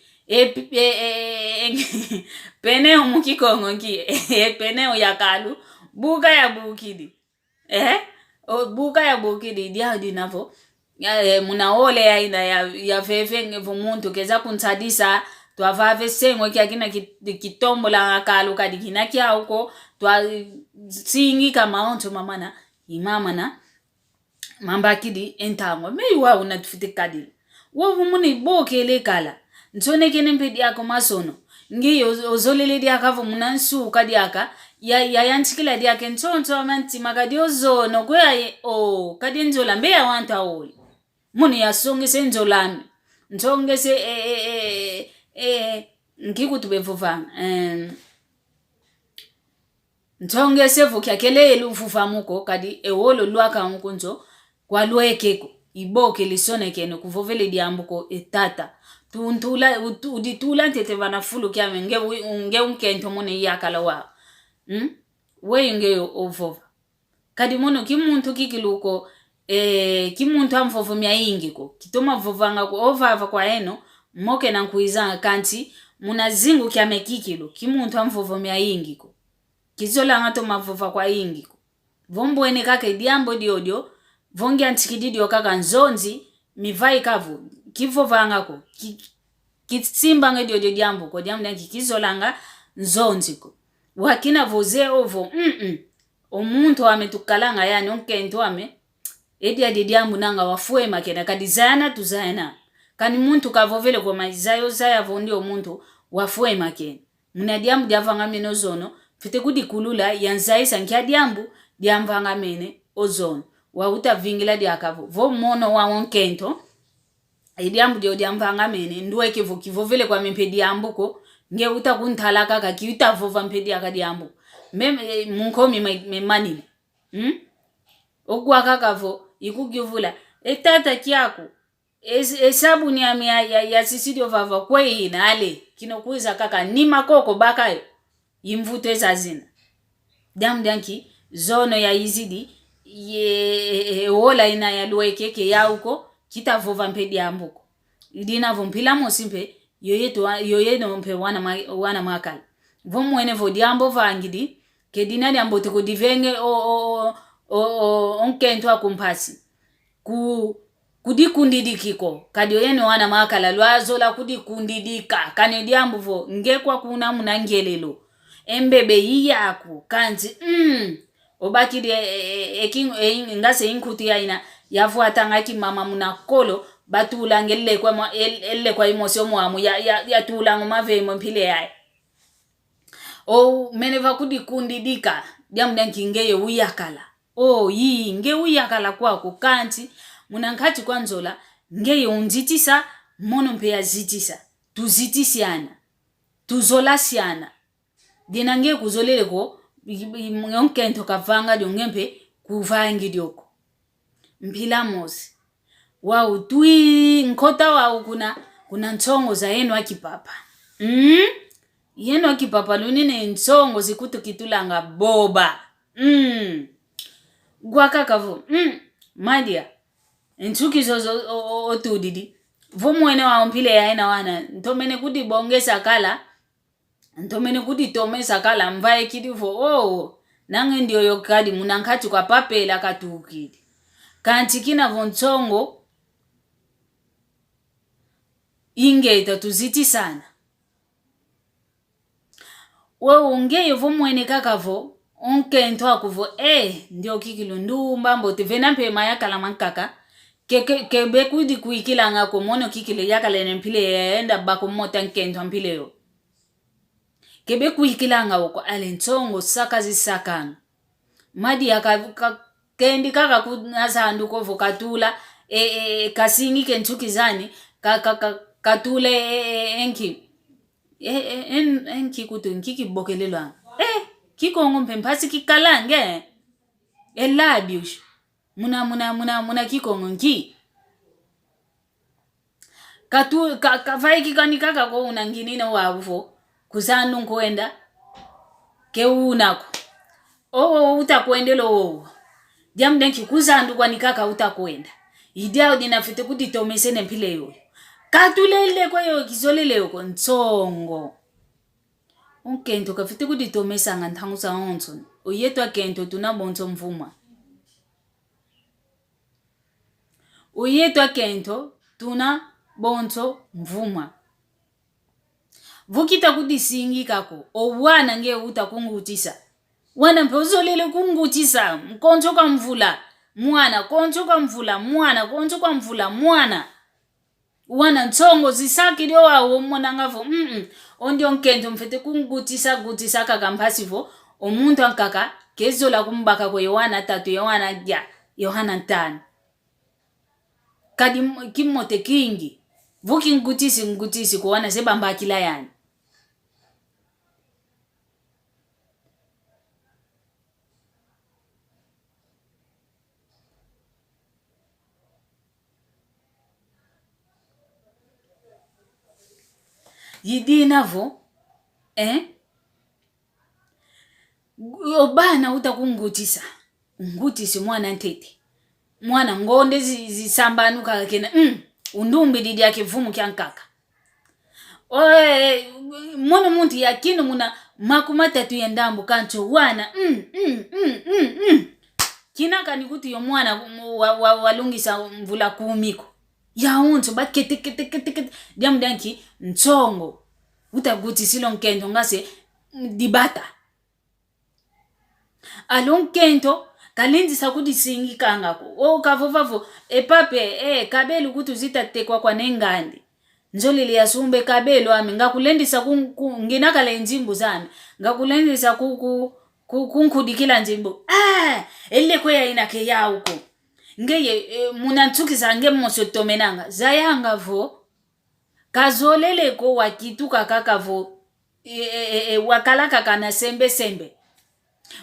peneo mukikongo nki peneo yakalu buka ya bukidi buka ya bukidi dia dinavo munaole ya veve ngevo muntu keza kuntsadisa twavave sengo kyakina kitombo la kalu kadikina kya uko twa singi kama onto mamana imama na mamba kidi entango meiwa unatufite kadil wovu muni bokele kala ntone kene mpedi yako masono ngi ozolele diakavo munansu kadiaka ya yanchikila diake ntonto amanti magadi ozono kwe kadi nzola mbeya wanta oli muni yasonge senzolami ntonge se ngikutubevuvanga ntonge se vukyakele elufufamuko kadi ewolo lwaka nkunzo kwalwekeko iboke lisonekene kuvovele diambuko etata tuntula uditula ntete vana fulu kyame nge unkento mune yakala wa we nge ovova kadi mono kimuntu kikiluko kimuntu amvovo myayingi ko kitoma vovanga ko ovava kwa eno moke na nkuizanga kanti munazingu kyame kikilo kimuntu amvovo myayingi ko kizola ngato mavova kwa yingi ko vombwene kake diambo diodio vongi antikididio kaka nzonzi mivai kavu kivovanga ko kitsimba nge diodio diambo ko diambo ngi kizolanga nzonzi ko wakina voze ovo omuntu ametukalanga yani onkento ame edi adidiambu nanga wafue makena kadizana tuzana kani muntu kavovele kwa maizayo zaya vondi omuntu wafue makena munadiambu diavanga mene ozono fite kudi kulula yanzaisa nkiadiambu diamvanga mene ozono wauta vingila diakavo vo mono wa onkento ediambu dio diamvanga mene nduweke vo kivovele kwa mempedi ambuko nge uta kuntalaka kaki utavova mpedi akadiambu munkomi memanile ogwaka kavo ikugivula etata kyako esabuni ya sisidio vava kwe inale kinokuiza kaka ni makoko bakayo yimvuto ezazina damdanki zono ya izidi wola ina ya luwekeke ya uko kitavova mpedi ambuko idina vompila mosimpe yoyeto mpe wana makala vomwene vodiambo vangidi kedina diambo teko divenge onkento akumpasi kudikundidikiko kadi oyeno wana makala lwazola kudikundidika kane diambo vo ngekwa kuna munangelelo embebe yiyaku kanzi obakidi ngase inkuti yaina yavuata ngaki mama munakolo batula ngelle kwa imosyo mwamu ya tula ngomavemo mpile yae meneva kudikundidika diamdanki ngeye uyakala nge uyakala kwako kanti munankati kwanzola ngeye unzitisa mono mpe yazitisa tuzitisiana tuzolasiana dina nge kuzolele ko onkento kavanga diongempe kuvangi dioko mpila mosi wau tui nkota wau kuna ntsongo za yenu akipapa yenu akipapa lunine ntsongo zikutu kitulanga boba gwaka kavu madia ntuki zozo otudidi vomwene wa mpile ya ena wana ntomene kudi bongesa kala ntomene kudi tomesa kala mvae kidivo nange ndio yokadi munankati kwa papela katukidi kanti kina vontsongo ingeta tuziti sana ungeye vomwene kakavo onkento akuvo ndio kikilundu mbambo tivena mpe mayakala mankaka kebe kudi kuikila ngako mono kikile yakala nempile yaenda bako mota nkento mpile yo kebe kuikila ngako alentsongo sakazi sakana madi kendi kaka kunaza nduko vokatula kasingi kentukizani katule enki kutu nkiki bokelelwa kikongo mpempasi kikalange elabiush muna kikongo nki kavaiki kanikaka ko unanginine wavo kuzanu nkwenda ke unako utakwendelo jamdenki kuzandu kwanikaka utakwenda idia dinafite kuditomese nempile yo katulele kwayo kizolele yo ntsongo onkento kafite kuditomesa nganthangu sa onson oyetwa kento tunabonzo mvuma Uyetwa kento tuna bonto mvuma. Vukita kudisingi kako. Owana nge uta kungutisa. Wana mpozolele kungutisa. Mkoncho kwa mvula. Mwana. Koncho kwa mvula. Mwana. Koncho kwa mvula. Mwana. Wana ntongo zisaki dio wa umona ngavo. Ondio nkento mfete kungutisa kakampasivo. Omuntu ankaka. Kezo la kumbaka kwa Yohana 3. Yohana 1. Yohana 5. Kadi kimote kingi. Vuki ngutisi kuwana seba mbakila yani. Yidi navo. Obana utakungutisa. Ngutisi mwana ntete. Mwana ngonde zisambanu kakena. Undumbi didi yake vumu kia nkaka. Mono muntu yakino muna makumata tu yendambu kancho wana. Kinaka nikuti yo mwana walungisa mvula kuumiko. Ya uncho ba kete. Diamdanki nchongo. Utaguti silo nkento ngase dibata. Alon kento kalindi sakudi singi kangako. Kavovavo epape kabelu kutu zita tekwa kwa nengandi. Njolili ya sumbe kabelu ame ngakulendisa nginaka le njimbu zame ngakulendisa kunkudikila njimbu ele kwea inake ya uko ngeye munantukisa nge mmosotomenanga zayanga vo kazolele ko wakituka kakavo wakalaka kana sembe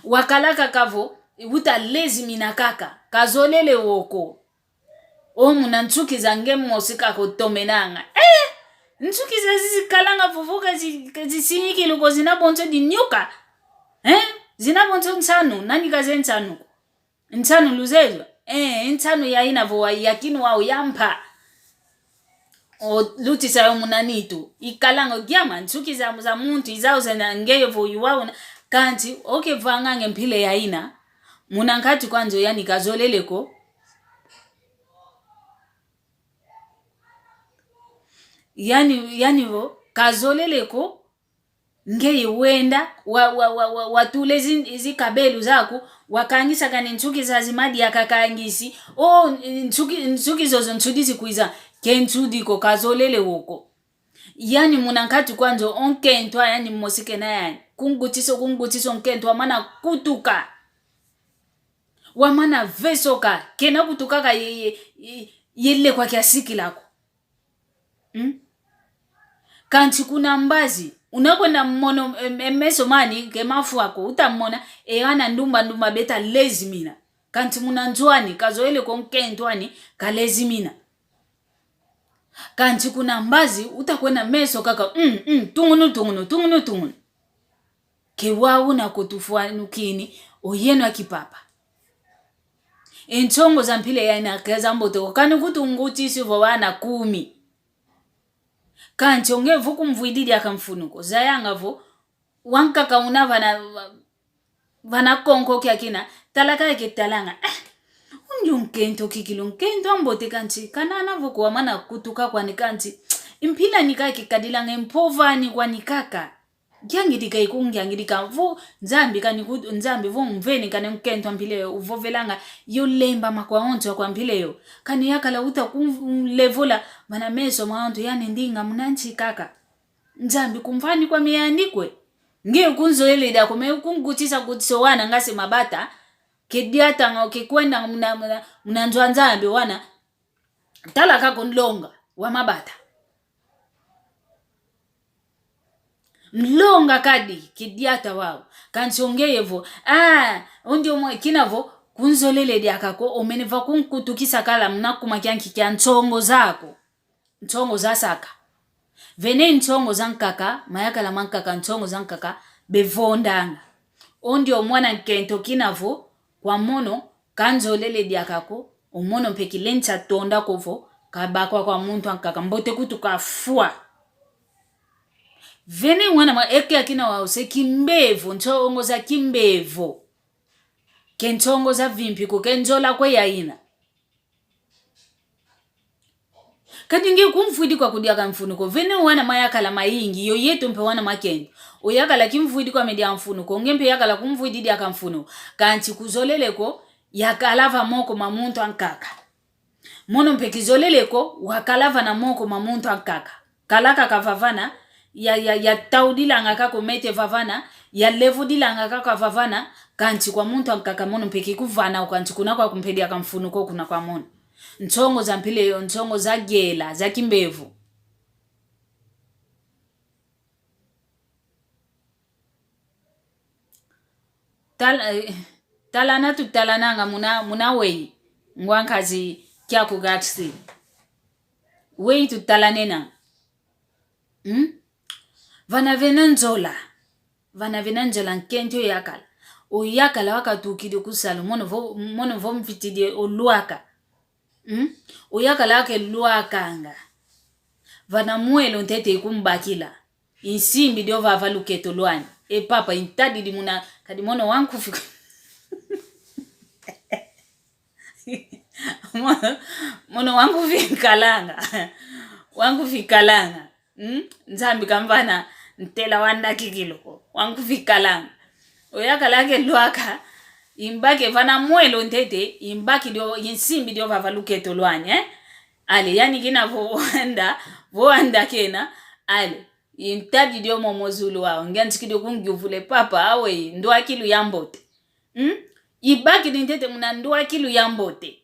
wakalaka kavo uta lezimina kaka kazolele woko munantukiza nge mmosika kotomenanga ntukiza zikalanga vuvuka zisinyiki luko zinabonto di nyoka zinabonto nsanu nani kaze nsanu luzezo nsanu ya ina vo yakinu wao yampa lutisa yo munanitu ikalanga gyama ntukiza za muntu izao zena ngeyo vo yuwao kanti vanga ngempile ya ina munankati kwanzo yani kazoleleko yani vo kazoleleko ngeye wenda watule zikabelu zaku wakangisa kani nchuki za zimadi ya kakangisi nchuki zozo nchudisi kuiza kenchudiko kazolele woko yani munankati kwanzo onkentwa yani mmosike na yani kungutiso nkentwa mana kutuka wamana vesoka kena kutukaka yele kwa kiasiki lako kanti kuna mbazi unakwenda mmono meso mani kemafu wako utamona ana ndumba beta lezimina kanti munanjwani kazoele konkentwani kalezimina kanti kuna mbazi utakwenda meso kaka tungunu kewawu na kutufuanukini oyeno akipapa enchongo za mpile ya ina keza mboto kani kutungutisi vo wana 10 kanti ongevu kumvuididi akamfunuko zayanga vo wankaka una vana konko kia kina talaka yake talanga unju nkento kikilo nkento ambote kanti kanana vo kwa mana kutuka kwa nikanti impila nikaki kadilanga impova ni kwa nikaka gyangidika ikungyangitika vo nzambi kanikudu nzambi vo mveni kane nkento mpile uvovelanga yo lemba makwa onto kwa mpile kani yakala uta kumlevola mana meso maonto yani ndinga munanchi kaka nzambi kumvani kwa miandikwe nge kunzoele da kome kungutisa kutiso wana ngase mabata kediata ngoke kwenda munanjwa nzambi wana talaka konlonga wa mabata mlonga kadi kidiata wao kanti ongeyevo ondio mwa kinavo kunzolele diakako omeniva kunkutukisa kala mnakuma kyanki kya nchongo zako nchongo za saka vene nchongo za nkaka mayaka la mankaka nchongo za nkaka bevondanga ondio mwana nkento kinavo kwa mono kanzolele diakako omono pekilencha tonda kovo kabakwa kwa muntu nkaka mbote kutukafua vene mwana ma eke akina wao se kimbevo nchongo za kimbevo kenchongo za vimpi kukenjola kwe yaina Kati nge kumfuidi kwa kudia kamfunuko. Vene wana mayakala mayingi. Yo yetu mpe wana makendo. Oyakala kimfuidi kwa media mfunuko. Ngempe yakala kumfuidi dia kamfunuko. Kanchi kuzoleleko yakalava moko mamuntu ankaka. Mono mpe kizoleleko wakalava na moko mamuntu ankaka. Kalaka kavavana ya taudila ngaka mete vavana ya levudila ngaka vavana kanchi kwa muntu ankaka mono mpe kikuvana ukanchi kuna kwa kumpedia kamfunuko kuna kwa mono. Ntongo za mpile yo, ntongo za gela, za kimbevu. Talana tutalananga muna wei. Ngwankazi kia kugatsi. Wei tutalanena. Vana venanzola. Vana venanzola nkentyo yakala. O yakala wakatukidi kusalo. Mono vomfitidi oluaka. Oyakala ake luakanga. Vana muelo ntete ikumbakila. Insimbi dio vavaluketo luani. Papa intadi di muna kadimono wangu fika. Mono wangu fikalanga. Wangu fikalanga. Nzambi kambana ntela wanda kikiloko. Wangu fikalanga. Oyakala ake luaka. Imbake vana muelo ntete imbaki dio insimbi dio vavaluketo luani ale yani kina voanda kena ale intadi dio momozulu wao ngantsikidio kungivule papa awe ndo akilu yambote ibaki ntete muna ndo akilu yambote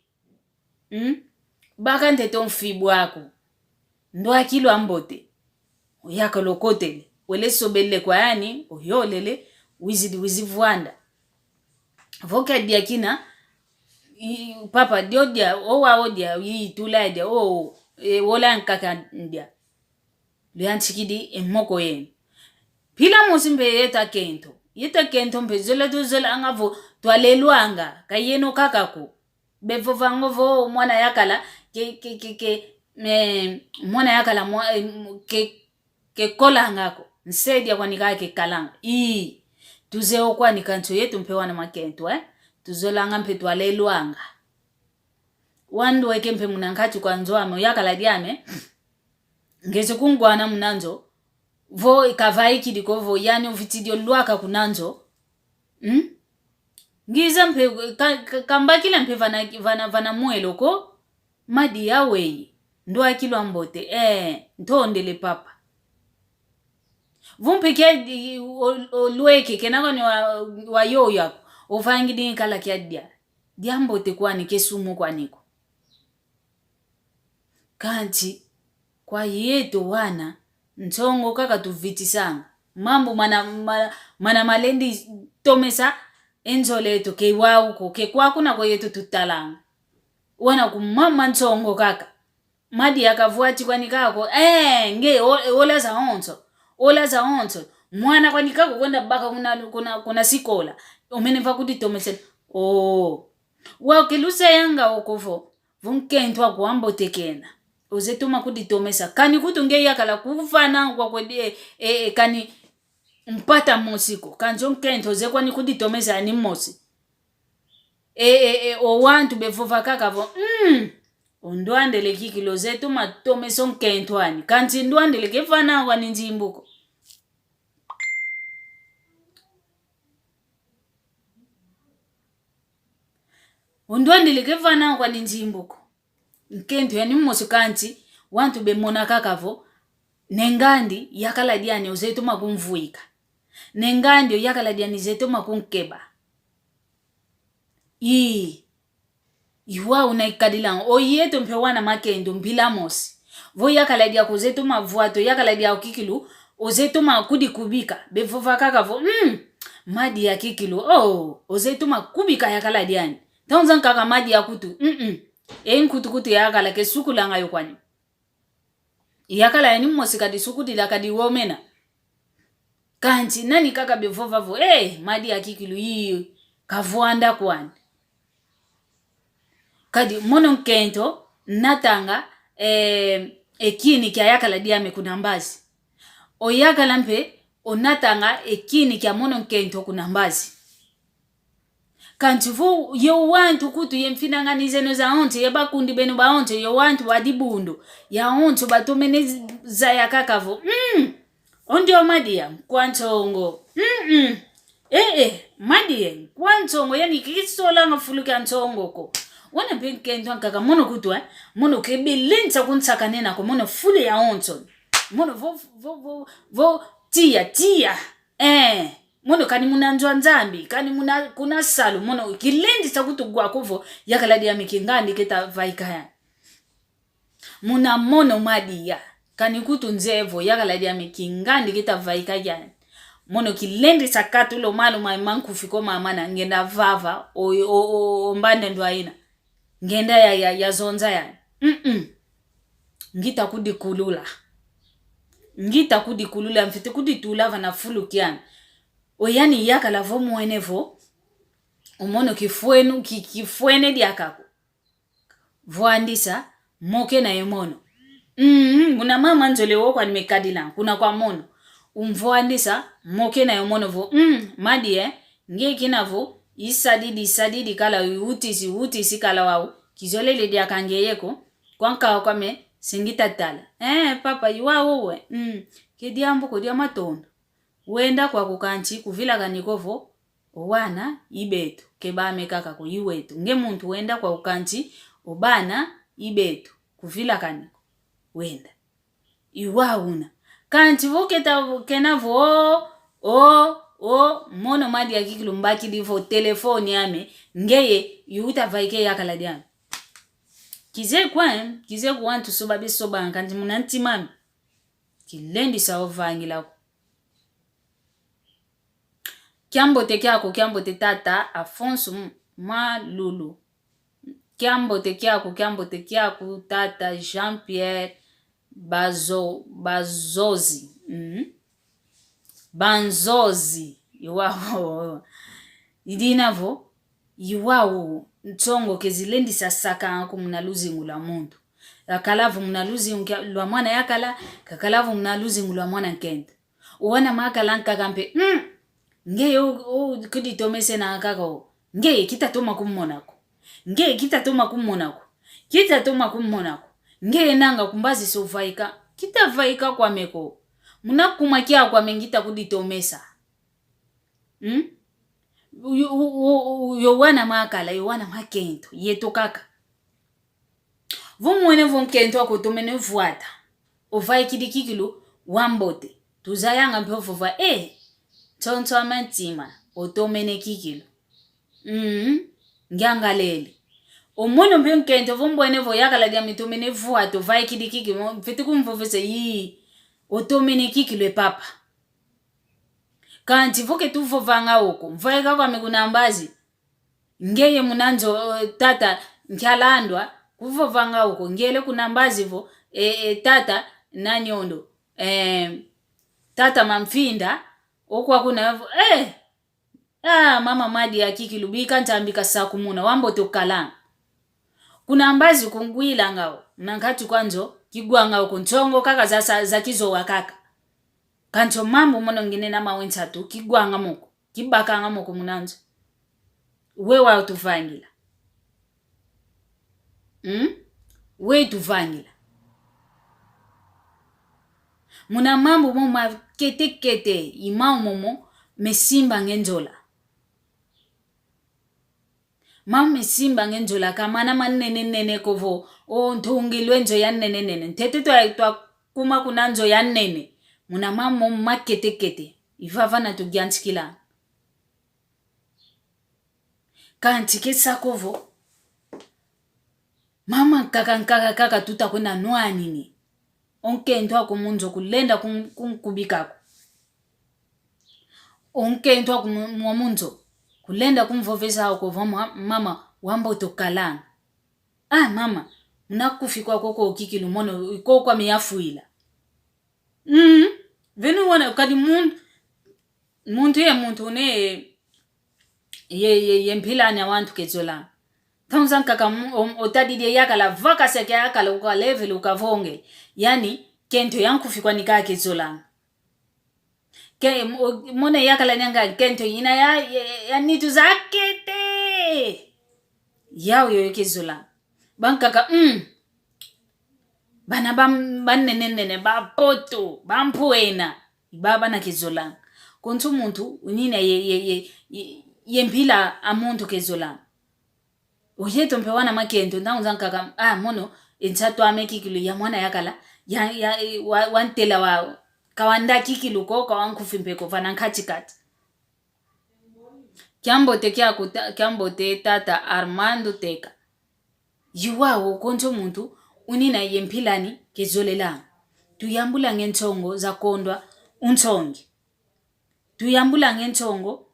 baka ntete onfibu wako ndo akilu ambote oyaka lokotele wele sobele kwa yani oyolele wizivuanda voka dia kina papa diodia owa odia yi tulaide wola nkaka ndia lianchikidi emoko yen pila musimbe yeta kento mpe zola angavo twalelwanga kayeno kakako bevovango vo mwana yakala mwana yakala ke kolangako nsedia kwa nikake kalanga tuzeo kwa nikancho yetu mpewa na makento tuzolanga mpe twalelwanga wandu weke mpe munankachu kwa nzoame yakala diame ngeze kungwana munanzo vo ikavaiki dikovo yani uvitidio luaka kunanzo ngiza mpe kambakila mpe vana muelo ko madi yawe ndo akilo ambote ntondele papa vumpe kia olueke kenako ni wa yoya ufangi di kala kia diambote kwani kesumu kwaniko kanchi kwa yeto wana ntongo kaka tuviti sana mambo mana malendi tomesa enzoleto ke wauko ke kwakuna kwa yeto tutalanga wana kumama ntongo kaka madi yakavuachi kwani kako nge ola za onto mwana kwani kako kwenda baka kuna sikola umeniva kuti tomesa wakilusa yanga okovo vunkentwa kuambo tekena ozetuma kuti tomesa kani kutunge yakala kufana kwa kwede kani mpata mosiko kanjo nkento zekwa ni kuti tomesa ni mosi o wantu bevova kakavo ondwandele kikilo zetuma tomesa nkentwani kanti ndwandele kefana kwa ninjimbuko ondwandele kefana kwa ninjimbuko nkento yani mmoso kanti wantu bemona kakavo nengandi yakala diani ozetuma kumvuika nengandi yakala diani zetuma kunkeba iwa unaikadila oyeto mpewana makendo mbilamosi vo yakala dia kuzetuma vuato yakala dia kikilu ozetuma kudi kubika bevova kakavo madi ya kikilu ozetuma kubika yakala diani taunzan kaka madi ya kutu nkutukutu yakala ke sukulanga yokwani yakala yani mmosi kadi sukudila kadi womena kanchi nani kaka bevova vo madi ya kikilu yi kavuanda kwani kadi mono nkento natanga ekini kya yakala diame kunambazi oyakala mpe onatanga ekini kya mono nkento kunambazi kanti vo yo wantu kutu yemfinanganize no za onte yabakundi beno ba onte yo wantu wadibundo ya onto batomene za yakakavo ondio madia kwantongo madia kwantongo yani kisola ngafuluka ntongo ko wana benkento nkaka mono kutwa mono kebelenza kuntsaka nena ko mono fule ya onto mono vo tia mono kani munanzwa nzambi kani kuna salu mono kilendi sakutu gwakovo yakaladi ya mikingandi keta vaikaya muna mono madia kani kutu nzevo yakaladi ya mikingandi keta vaikaya mono kilendi sakatu lo malu maimanku fiko mamana ngenda vava o mbande ndo aina ngenda ya zonza ya ngita kudikulula mfite kuditula vana fulu kiana oyani yakala vo mwenevo umono kifuene diakako voandisa moke na emono kuna mama nzole wo kwa nimekadila kuna kwa mono umvoandisa moke na emono vo madi ngeki navo isadidi kala utisi kala wao kizolele diakangeyeko kwanka kwame singita tala papa yuwa we kediambo kodia matondo wenda kwa kukanchi kuvila kanikovo owana ibetu kebame kaka ko yiwetu nge muntu wenda kwa kukanchi obana ibetu kuvila kaniko wenda iwauna kanchi voketa kenavo mono madi ya kikilu mbaki divo telefoni yame ngeye yuta vaike yakala diame kize kwa antu soba nkanti munanti mami kilendi sawo vangila kiambote kiambote tata Afonso Malulu kiambote kyako tata Jean-Pierre Banzozi iwao idinavo iwao ntongo kezilendi sasaka ako mnaluzi ngula muntu akalavu mnaluzi lwa mwana yakala kakalavu mnaluzi ngula mwana nkenda uwana makala nkakampe ngeye kuditomese na akako ngeye kitatoma kummonako ngeye nanga kumbazi sovaika kitavaika kwa meko munakuma kia kwa mengita kuditomesa yowana makala yowana makento yeto kaka vumwene vonkento akotomene vuata ovai kidikikilu wambote tuzayanga mpofova tonto amantima otomene kikilu ngangalele omono mpenkento vombwene vo yakala dia mitomene vuata ovai kidikikilu mfiti kumvovese otomene kikilu papa kanti voke tuvovanga oko mvaika kwa mikunambazi ngeye munanzo tata nkyalandwa kuvovanga oko ngele kunambazi vo tata nanyondo tata mamfinda okwa kuna mama madi ya kikilubika ntambika sakumuna wambo tokalanga kunambazi kungwila ngao nankati kwanzo kigwanga oko ntongo kaka za kizo wakaka kanto mambo mono ngine na mawensatu kigwanga moko kibakanga moko munanzo wewa utuvangila we tuvangila muna mambo moma kete imao momo mesimba ngenjola mesimba ngenjola kamana manene kovo ntungilwe njo ya nene tete twa kuma kunanzo ya nene muna mamo makete ivava na tugiantikila kanti kesakovo mama kaka tutakwenda nwanini onkento ako munzo kulenda kumkubikako onkento ako munzo kulenda kumvovesa ako mama wambo tokalanga mama unakufikwa koko kikilu mono ikokwa miyafuila venu wana kadi muntu ne ye mpilani awantu kezola Thamsan kaka otadide yakala vaka seke yakala uka level ukavonge yani kento yankufikwa nikaa kezola ke mone yakala nyanga kento ina ya nitu zakete yao yo kezola bankaka bana banenene ba poto bampuena ibaba na kezola kontu muntu unina yempila amuntu kezola uyeto mpewana makento ndaunzankaka mono entsatu amekikilu ya mwana yakala ya wantela wa kawanda kikilu ko kawankufimpeko vanankatikati kyambote tata Armando Teka yuwawo konto muntu unina yempilani kezolela tuyambula ngentongo za kondwa untongi tuyambula ngentongo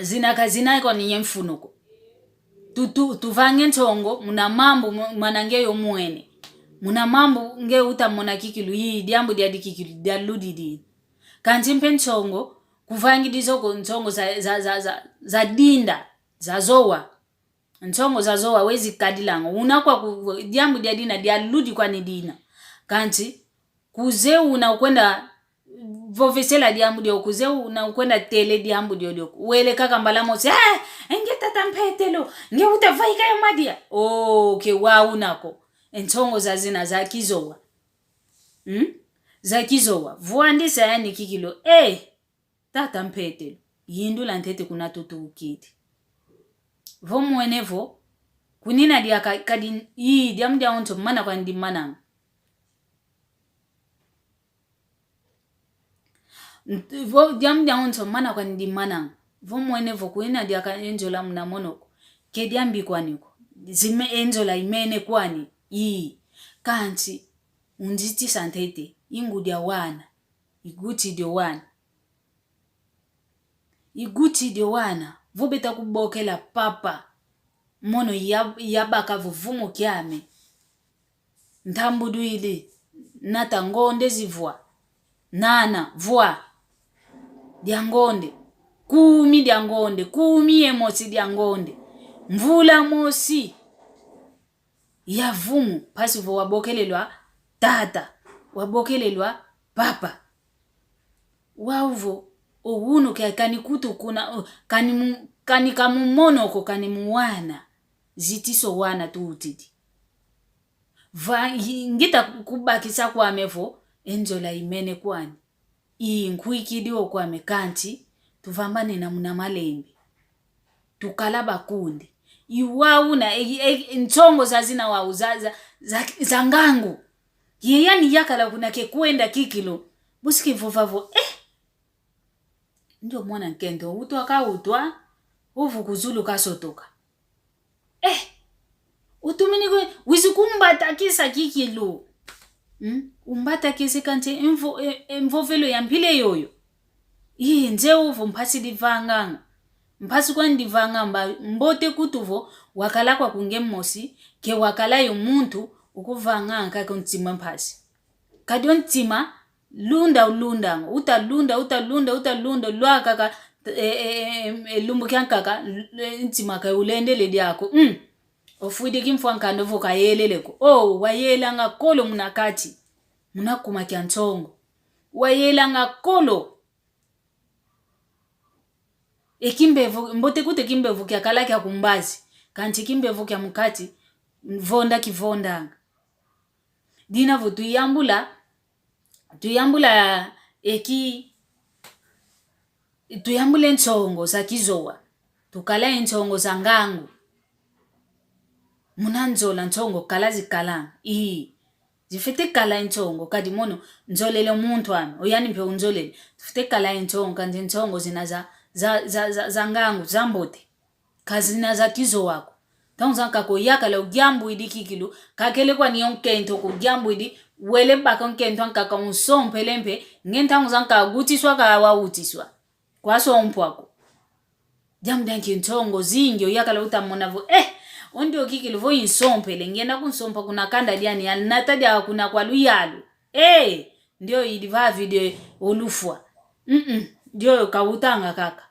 zina kwa ni yemfunuko tuvange ntongo muna mambo manangeyo muene muna mambo nge utamona kikilu yi diambo dia dikikilu dia ludidi kanti mpentongo kuvangi dizoko ntongo za dinda za zowa ntongo za zowa wezi kadilanga unakwa diambo dia dina dia ludi kwa ni dina kanti kuze unakwenda vovesela diambu dio kuze unakwenda tele diambu dio wele kaka mbalamo se enge tata mpetelo nge utavaika yo madia ke wa unako entongo za zina za kizowa za kizowa vuandisa yani kikilo tata mpetelo yindula ntete kuna tutu ukiti vomwenevo kunina dia kadi yi diambu dia onto mana kwa ndimana diamdia onto mana kwa ndimana vomwenevo kuina dia ka enjola mna monoko ke diambi kwaniko zime enjola imene kwani kanti unjiti santete ingudia wana iguti dio wana vobeta kubokela papa mono yabaka vuvumo kyame ntambudu ile nata ngonde zivwa nana vwa diangonde kumi emosi diangonde mvula mosi yavumu pasi vo wabokelelwa tata wabokelelwa papa wauvo owuno kanikutu kuna kani kamumonoko kani muwana zitiso wana tuutiti ngita kubakisa kwa mevo enjola imene kwani nkuikidiwo kwa mekanti tuvambane na muna malembe tukalaba kundi iwauna ntongo zazina wa uzaza za ngangu yani yakala kuna kwenda kikilo busiki vovavo ndio mwana nkendo utwa uvukuzulu kasotoka utumini kwe wizikumbata kisa kikilo umbata kisi kanti mvovelo ya mpile yoyo nje uvu mpasi divanganga mpasi kwa ndivanga mbote kutuvo wakala kwa kungemosi ke wakala yo muntu ukuvanga kaka ntima mpasi kadyo ntima lunda utalunda lwa kaka lumbu kyankaka ntima ka ulendele diako ofuide kimfwanka ndovo kayeleleko wayela nga kolo munakati munakuma kyantongo wayela nga kolo ekimbevu mbote kute kimbevu kyakala kya kumbazi kanti kimbevu kya mukati vonda kivondanga dinavo tuyambula tuyambule ntongo za kizowa tukala ntongo za ngangu munanzola ntongo kala zikala zifite kala ntongo kadi mono nzolele umuntu ame oyani mpe unzolele zifite kala ntongo kandi ntongo zina za ngangu zambote kazina za kizo wako tanzanka ko yakala ugyambu idi kikilu kakele kwa ni onkento ko gyambu idi wele baka onkento nkaka unsompelempe ngentangu zanka gutiswa ka wautiswa kwaso ompwako jamu danki ntongo zingi yakala utamonavo ondio kikilu vo insompele ngenda kunsompa kuna kanda diani anatadia kuna kwa luyalu ndio idiva video olufwa ndio kawutanga kaka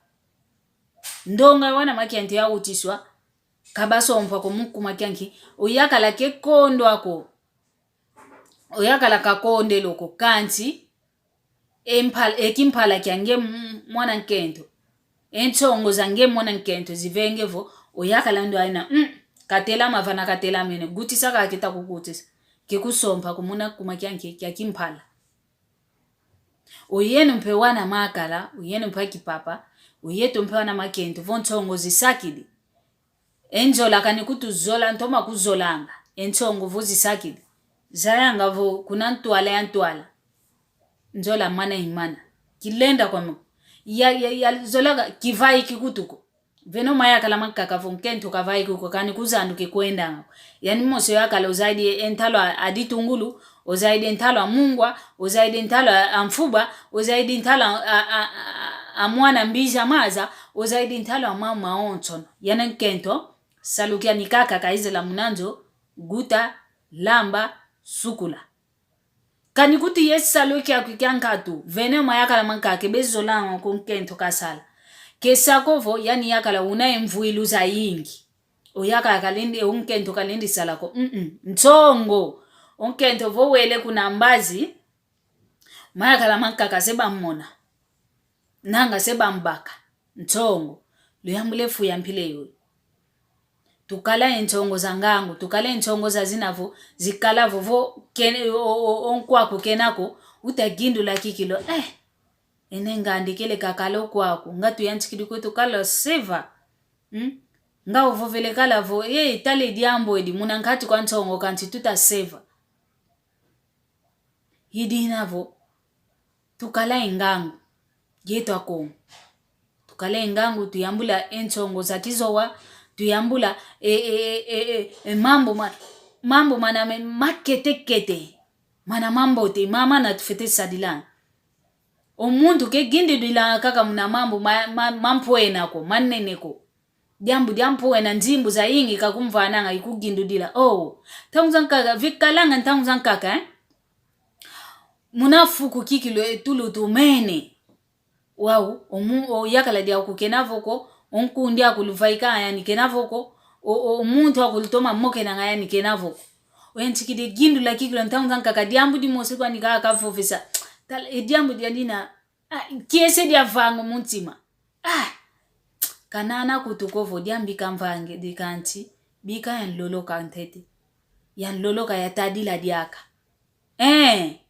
ndonga wana makianti ya utiswa kabaso mpako muku makianki oyakala ke kondo ako oyakala kakonde loko kanti ekimpala kyange mwana nkento entongo zange mwana nkento zivengevo oyakala ndo aina katela mavana katela mene gutisa ka kita kugutisa kekusompa kumuna kumakyanke kyakimpala oyenu mpewana makala oyenu mpa kipapa oyeto mpewana makento vontongo zisakidi enzola kanikutu zola ntoma kuzolanga entongo vozisakidi zayanga vo kuna ntwala nzola mana imana kilenda kwa ya zolaga kivai kikutuko veno mayakala makaka vonkento kavai kuko kani kuzanduke kwenda yani mose yakala uzaidi entalo aditungulu ozaidi entalo amungwa ozaidi entalo amfuba ozaidi entalo amwana mbija maza ozaidi entalo amama ontono yana nkento salukia nikaka kaizela munanzo guta lamba sukula kanikuti yes salukia kukyankatu vene mayakala makake bezolanga konkento kasala kesakovo yani yakala unaemvuiluza yingi oyaka kalindi unkento kalindi salako ntongo unkento vowele kuna mbazi mayakala makaka seba mmona nanga seba mbaka ntongo luyambulefu yampile yoy tukala entongo zangangu tukala entongo zazinavo zikala vovo kene onkwako kenako utagindula kikilo enengandikele kakalo kwako ngatu yanchikidi kwetu kala seva nga uvovele kala vo tale diambo edi munankati kwa ntongo kanti tuta seva hidinavo tukala engangu yetu akongo tukala engangu tuyambula entongo zakizowa tuyambula mambo mana makete mana mambo te mama na tufete sadilana omuntu ke gindi dila kaka muna mambo mampoenako maneneko diampoena nzimbu za yingi kakumvananga ikugindu dila tanguzankaga vikalanga ntanguzankaga munafuku kikilo etulu tumene wow yakala dia kukenavoko onkundi akuluvaika yani kenavoko omuntu akulitoma moke na yani kenavoko wenchikide gindu la kikilo ntanguzankaga diambu di mosekwa nikaka fofisa diambu dia dina kiese dia vango muntima kanana kutukovo diambi kamvange dikanti bika yan lolo kantete yan lolo ka yatadila diaka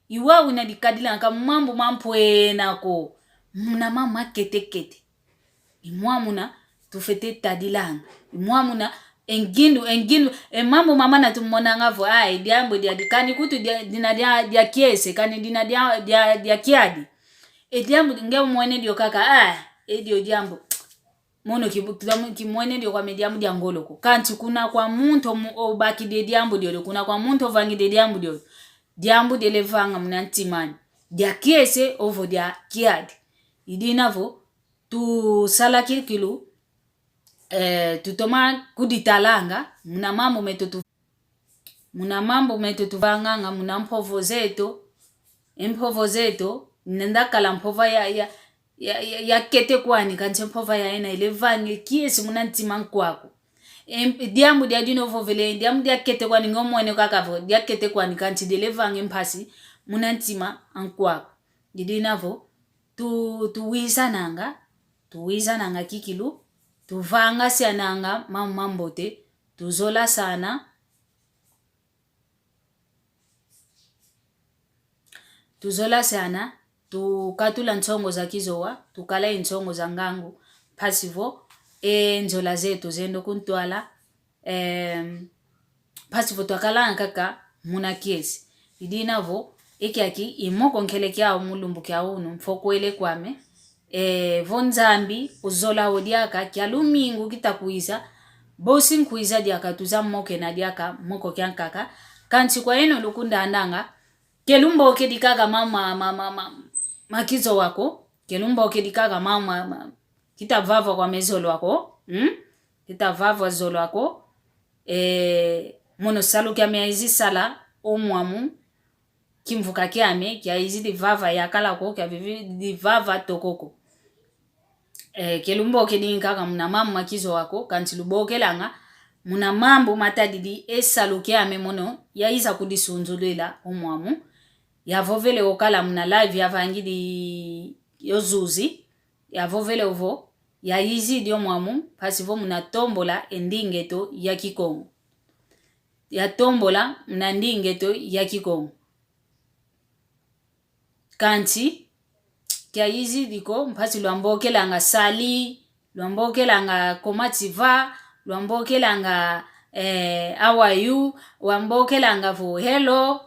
iwa una dikadila ka mambo mampoenako muna mama kete imwa muna tufete tadilanga imwa muna engindu mambo mama na tumona ngavo diambo dia dikani kutu dina dia kiese kani dina dia kiadi diambo nge mwene dio kaka dio diambo mono kimwene dio kwa mediamu dia ngoloko kanti kuna kwa muntu obaki de diambo dio kuna kwa muntu vangi de diambo de levanga munantimani dia kiese ovo dia kiadi idinavo tu sala kilu tutoma kuditalanga muna mambo metutu vanganga muna mpovo zeto nendakala mpova ya kete kwani kanche mpova ya ena ilevange kiesi muna ntima nkwako diambu dia dinovo vele diambu dia kete kwani ngomwene kakavo dia kete kwani kanche dilevange mpasi muna ntima nkwako didinavo tuwiza nanga kikilu tuvanga siananga mambote tuzola sana tukatula ntongo za kizowa tukala ntongo za ngangu pasivo nzola zetu zendo kuntwala pasivo tukala nkaka muna kiesi idinavo ekiaki imoko nkele kyao mulumbu kyao unu mfokwele kwame vonzambi uzola odiaka kyalumingu kitakuiza bosi nkuiza diaka tuzamoke na diaka moko kyankaka kanti kwa eno lukunda andanga kelumba okedikaga mama makizo wako kelumba okedikaga mama kitavava kwa mezolo wako kitavava zolo wako mono salu kya meizi sala omwamu kimvuka kyame kya izi divava yakala ko kya vivi divava tokoko kelumba okedikaga muna mama makizo wako kanti lubokelanga muna mambo matadidi esalu kyame mono yaiza kudisunzulela omwamu yavovele okala muna live yavangidi yozuzi yavovele ovo ya izidi omwamu pasivo muna tombola endingeto ya Kikongo. Ya tombola muna ndingeto ya Kikongo. Kanti kia izidi ko mpasi luambokelanga sali, luambokelanga komativa, luambokelanga how are you, luambokelanga vo hello.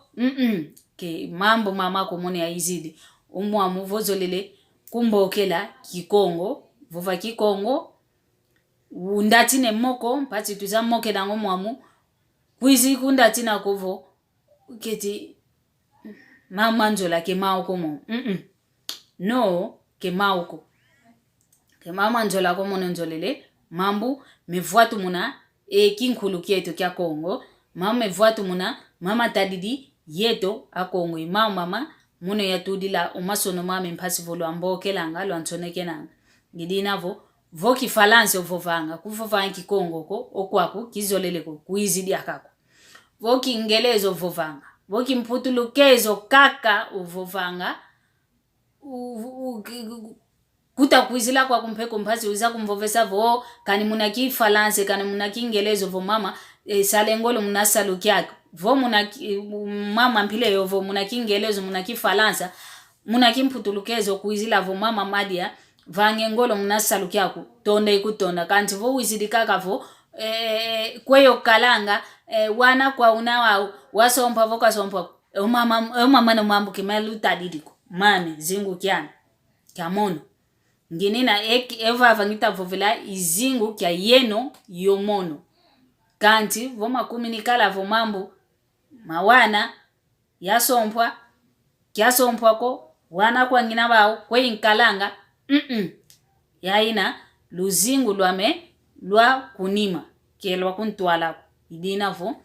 Ke mambo mama komone ya izidi. Omwamu vozolele kumbokela Kikongo. Vova Kikongo. Undatine moko. Mpati tuza moke dango mwamu. Kwizi kundatina kovo. Keti mama njola ke mauko mo. No ke mauko. Ke mama njola komono njolele. Mambu mevuatu muna kinkulu kieto kia Kongo. Mama mevuatu muna mama tadidi yeto a Kongo. Mama muno ya tudila umasono mame mpasi volo ambokelanga lo antonekenanga. Gidina vo kifalansi ovovanga. Kufovanga Kikongo ko okwaku kizolele ko kuizidi akako. Vo kiingereza ovovanga. Vo kimputulukezo kaka ovovanga. Kuta kuizila kwa kumpeko mpasi uza kumvovesa vo kani muna kifalansi kani muna kiingereza vo mama salengolo muna salukiako. Vo mama mpile yovo muna kiingereza muna kifalansa muna kimputulukezo kuizila vo mama madia vangengolo muna salukiako tonda ikutonda kanti vo wizidi kaka vo kweyo kalanga wana kwa unawa wasompa voka sompa mama no mambo kimaluta didiko mame zingu kiana kamono nginina eva vangita vovela izingu kia yeno yomono kanti voma kuminikala vo mambo mawana yasompwa kiasompwa ko wana kwa ngina bao kwe inkalanga yaina luzingu lwa kunima kelwa kuntwala idina vo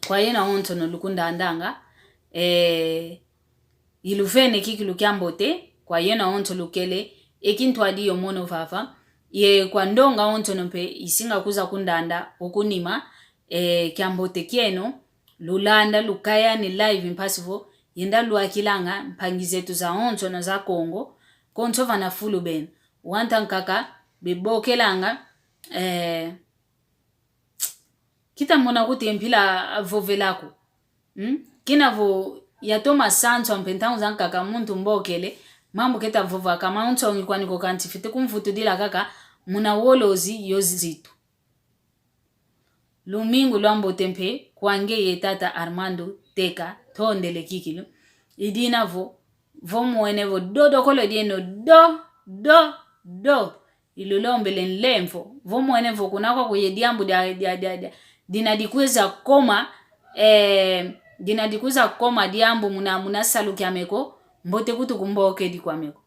kwa yena ontono lukunda andanga ilufene kikilu kiambote kwa yena onto lukele ekintwadi yomono vava ye kwa ndonga ontono mpe isinga kuza kundanda okunima kiambote kieno lulanda lukaya ni live impasivo yenda luakilanga mpangizetu za onto na za Kongo konto vana fulu ben wanta nkaka bebokelanga kita mona kuti mpila vovelako kina vo yatoma sancho mpentangu za nkaka muntu mbokele mambo keta vova kama onto kwa niko kantifite kumvutudila kaka muna wolozi yozizitu lumingu lwambo tempe kwange yetata Armando Teka tondele kikilu idina vo mwene vo do kolo dieno do ilulombele nlemfo vo mwene vo kunakwa kuyediambu dinadikuza koma diambu muna saluki ameko mbote kutu kumboke di kwa meko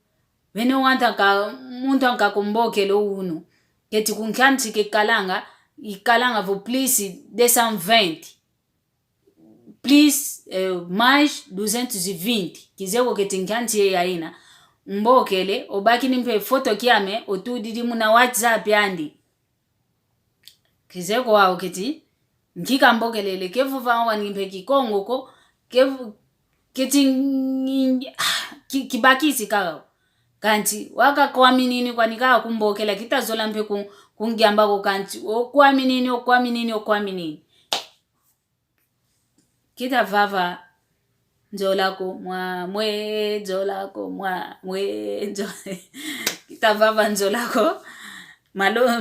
wene wanta muntu anka kumboke lo unu keti kunkanti ke kalanga vo please 220 please mais 220 kizeko ketinkanti ye yaina mbokele obaki nimpe foto kiame otudidi muna WhatsApp yandi kizeko wao keti nkika mbokelele kevu vawa nimpe Kikongo ko kevu keti kibakisi kaka kanti waka kwaminini kwa nikaka kumbokela kitazola mpe kungiambako kanti okwaminini kita vava njolako mwe njolako mwe njole kita vava njolako malo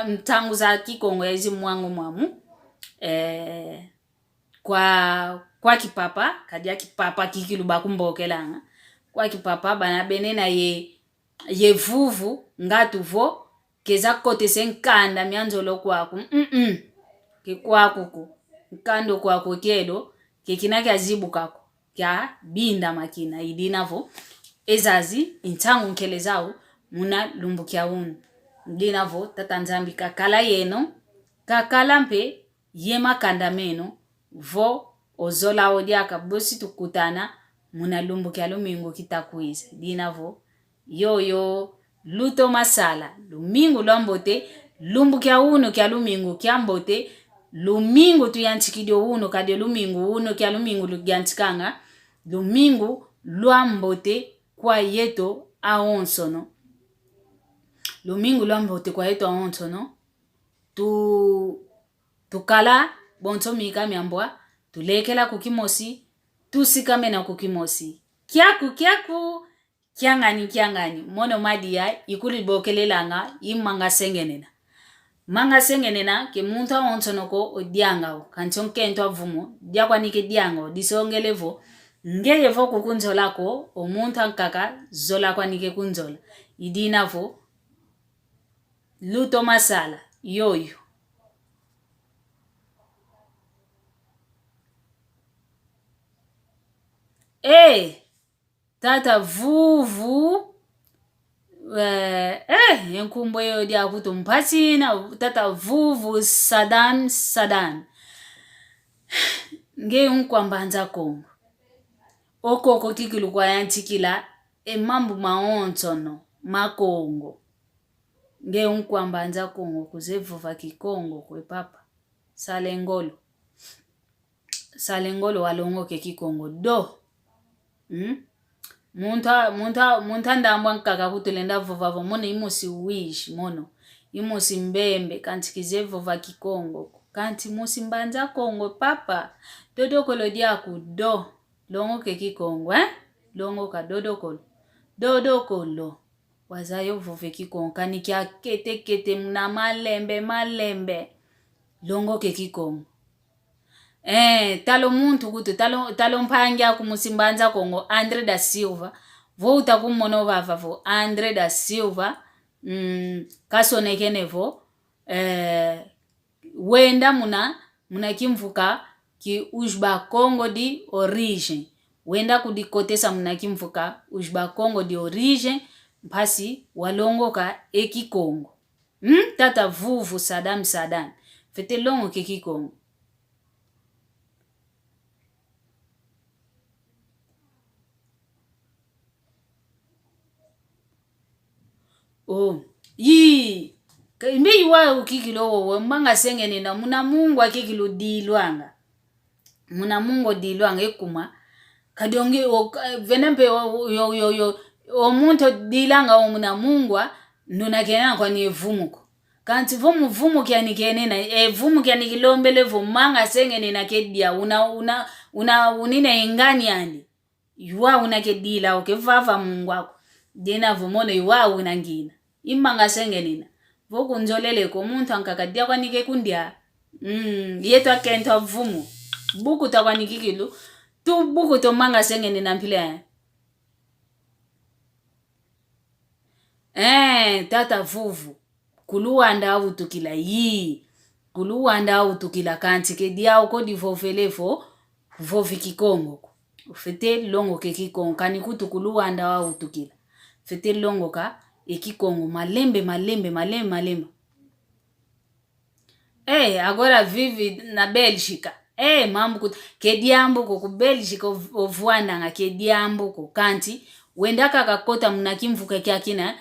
mtangu za Kikongo ya izi mwangu mwamu kwa kipapa kadia kipapa kikilu bakumbokelanga kwa kipapa bana benena ye vuvu ngatu vo keza kote senkanda mianjolo kwako kikwako ko nkando kwako kelo kekinake azibu kako kya binda makina idinavo ezazi intangu nkele zao muna lumbukia unu idinavo tatanzambi kakala yeno kakala mpe yema kandameno vo ozola odiaka bosi tukutana muna lumbukia lumingo kitakuiza idinavo yoyo luto masala lumingo lwambote lumbukia unu kya lumingo kya mbote lumingo tuyanchikidio uno kade lumingo uno kya lumingo lugyanchikanga lumingo lwambote kwa yeto aonsono Lomingo lwambo te kwa yetu onto no. Tukala bonto mika miambwa. Tulekela kukimosi. Tusikame na kukimosi. Kiaku. Kiangani. Mono madia ikuli bokelelanga imanga sengenena. Manga sengenena ke munta onto noko odiangao. Kanchonke ento avumo. Diakwa nike diangao. Disongelevo. Ngeye vo kukunzola ko. O munta nkaka zola kwa nike kunzola. Idina vo. Luto masala. Yoyo. Tata vuvu. Yenkumbo yo dia kutu mpatina. Tata vuvu sadan. Nge unkwa mbanza kongo. Oko kikilu kwa yantikila. Mambu maontono. Makongo. Nge unkwa mbanza kongo. Kuzevuva kikongo kwe papa. Salengolo walongo ke kikongo. Do. Munta ndambwa nkaka kutulenda vuvavo. Mono imosi wish. Mono. Imosi mbembe. Kanti kizevuva kikongo. Kanti mosi mbanza kongo papa. Dodokolo diaku do. Longo ke kikongo. Longo ka dodokolo. Dodokolo. Wazayo vuve kikongo. Kani kia kete muna malembe. Longo ke kikongo. Talo muntu kutu. Talo mpangia kumusimbanza kongo. Andre da Silva. Vo utakumono vavavo. Andre da Silva. Kaso nekenevo. Wenda muna kimfuka. Ki ujba Congo di origin. Wenda kudikotesa muna kimfuka. Ujba Congo di origin. Mpasi walongo ka eki Congo. Tata vuvu sadan. Fete longo keki Congo. Mbe yuwa ukikilo wewe mbanga sengene na muna mungu akikilo diluanga. Muna mungu diluanga ekuma. Kadionge venempe o muntu dilanga o muna mungu nuna kena kwa ni evumuko. Kanti vumu kia nikenena vumu kia nikilombele vumanga sengene na kedia unina ingani yani. Yuwa unakedila okevava mungu wako. Dina vumono yuwa unangina. Imanga sengenina. Voku njolele ko muntu ankakadia kwa nike kundia. Yeto akento vumu. Buku ta kwa nikikilu. Tu buku to manga sengenina mpile. Tata vuvu. Kuluwanda au tukila yi. Kuluwanda au tukila kanti. Kedia uko di vovelefo. Vovi kikongo. Fete longo ke kikongo. Kanikutu kuluwanda au tukila. Fete longo ka. Eki Congo malembe. Agora vive na Bélgica. Mambu kutu. Kediambu ku Bélgica ovuanda nga kediambu ku. Kanti, wenda kakakota muna kimfuka kia kina.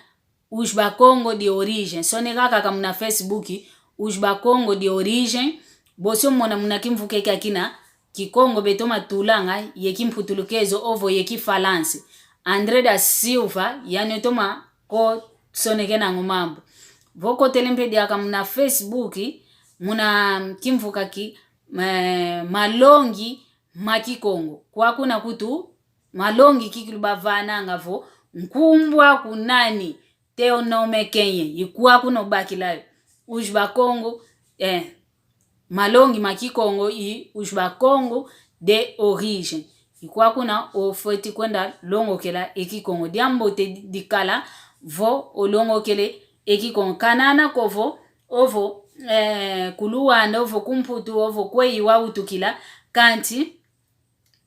Ujba Congo di origin. Sone kaka muna Facebooki. Ujba Congo di origin. Bosio muna kimfuka kia kina. Kikongo betoma tulanga. Yeki mputulukezo ovo yeki falansi. Andre da Silva. Yanetoma ko sonekena ngumambo. Voko telempe diaka muna Facebooki. Muna kimfuka ki. Malongi makikongo. Kwa kuna kutu. Malongi kikilubavana nga vo. Mkumbwa kunani. Teo nome kenye. Ikuwa kuno baki layo. Ujba Congo. Malongi makikongo. Ujba Congo de origin. Ikuwa kuna ofoti kwenda longo kela eki Congo. Diambo te dikala. Vo olongo kele eki Congo. Kanana kovo. Ovo. Kuluwanda. Ovo kumputu. Ovo kwe iwa utukila. Kanti.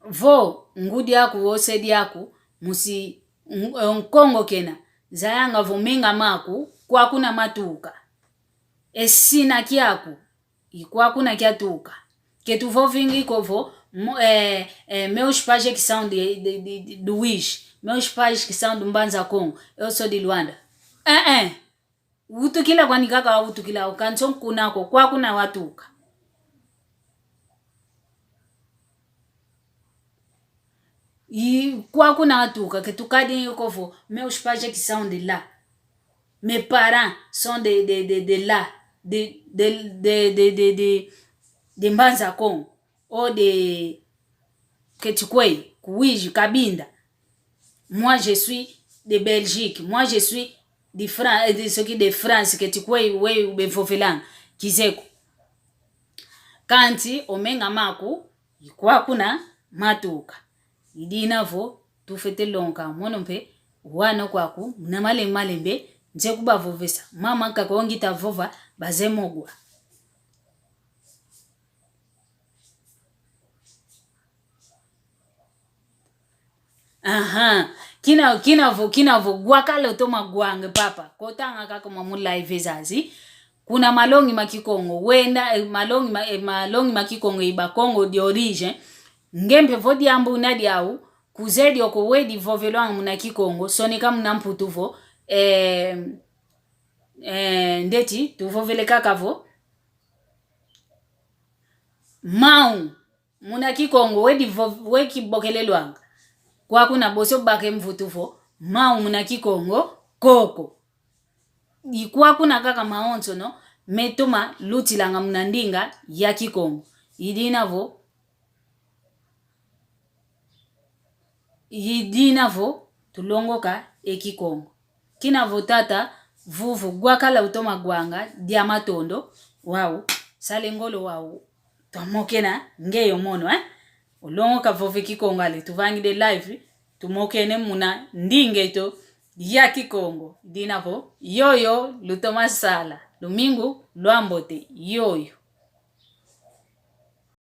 Vo ngudi yaku. Osedi yaku. Musi. Kongo kena. Zayanga vo minga maku. Kwa kuna matuka. Esina kiaku. Ikuwa kuna kia tuka. Ketu vo vingi kovo. Meus pais que são do Wish. Meus pais que são do Mbanza Congo. Eu sou de Luanda. Utukila kwa nikaka utukila. Ukanson kunako. Kwa kuna watuka. Kwa kuna watuka. Ketukadi yukovo. Meus pais que são de lá. Mes parents sont de là, de Mbanzakong, ou de Ketukwei, Kouij, Kabinda. Moi, je suis de Belgique. Moi, je suis de France, de France, Ketukwei, ou Befofelang, Kizeko. Kanti, omenga maku, yikuwa kuna matuka. Idi inavo, tufete lonka, monompe, wana kwaku, na malembe, nje kuba vovesa. Mama kakongita vova, bazemogwa. Aha, kina vo guakale otoma guange papa. Kotanga kako mamula ivezazi. Kuna malongi makikongo. Wenda malongi makikongo iba Congo di origine. Ngempe vodi ambu nadi au. Kuzedi oko wedi voveloang muna kikongo. Sonika muna mputuvo. Ndeti, tuvovele kakavo. Mau. Muna kikongo wedi bokelelwanga. Kwa kuna boso bake mvutufo, mau muna kikongo, koko. Kwa kuna kaka maonzo no, metoma luti langa muna ndinga ya kikongo. Idinavo tulongoka kikongo. Kinavo tata, vuvu, guakala utoma guanga, diamatondo, wau, salengolo wau. Tomokena, ngeyo mono, Ulongoka vove kikongo ali, tuvangi de live, tumokene muna ndinge to ya kikongo. Dinavo, yoyo, lutoma sala, Domingo, luambote, yoyo.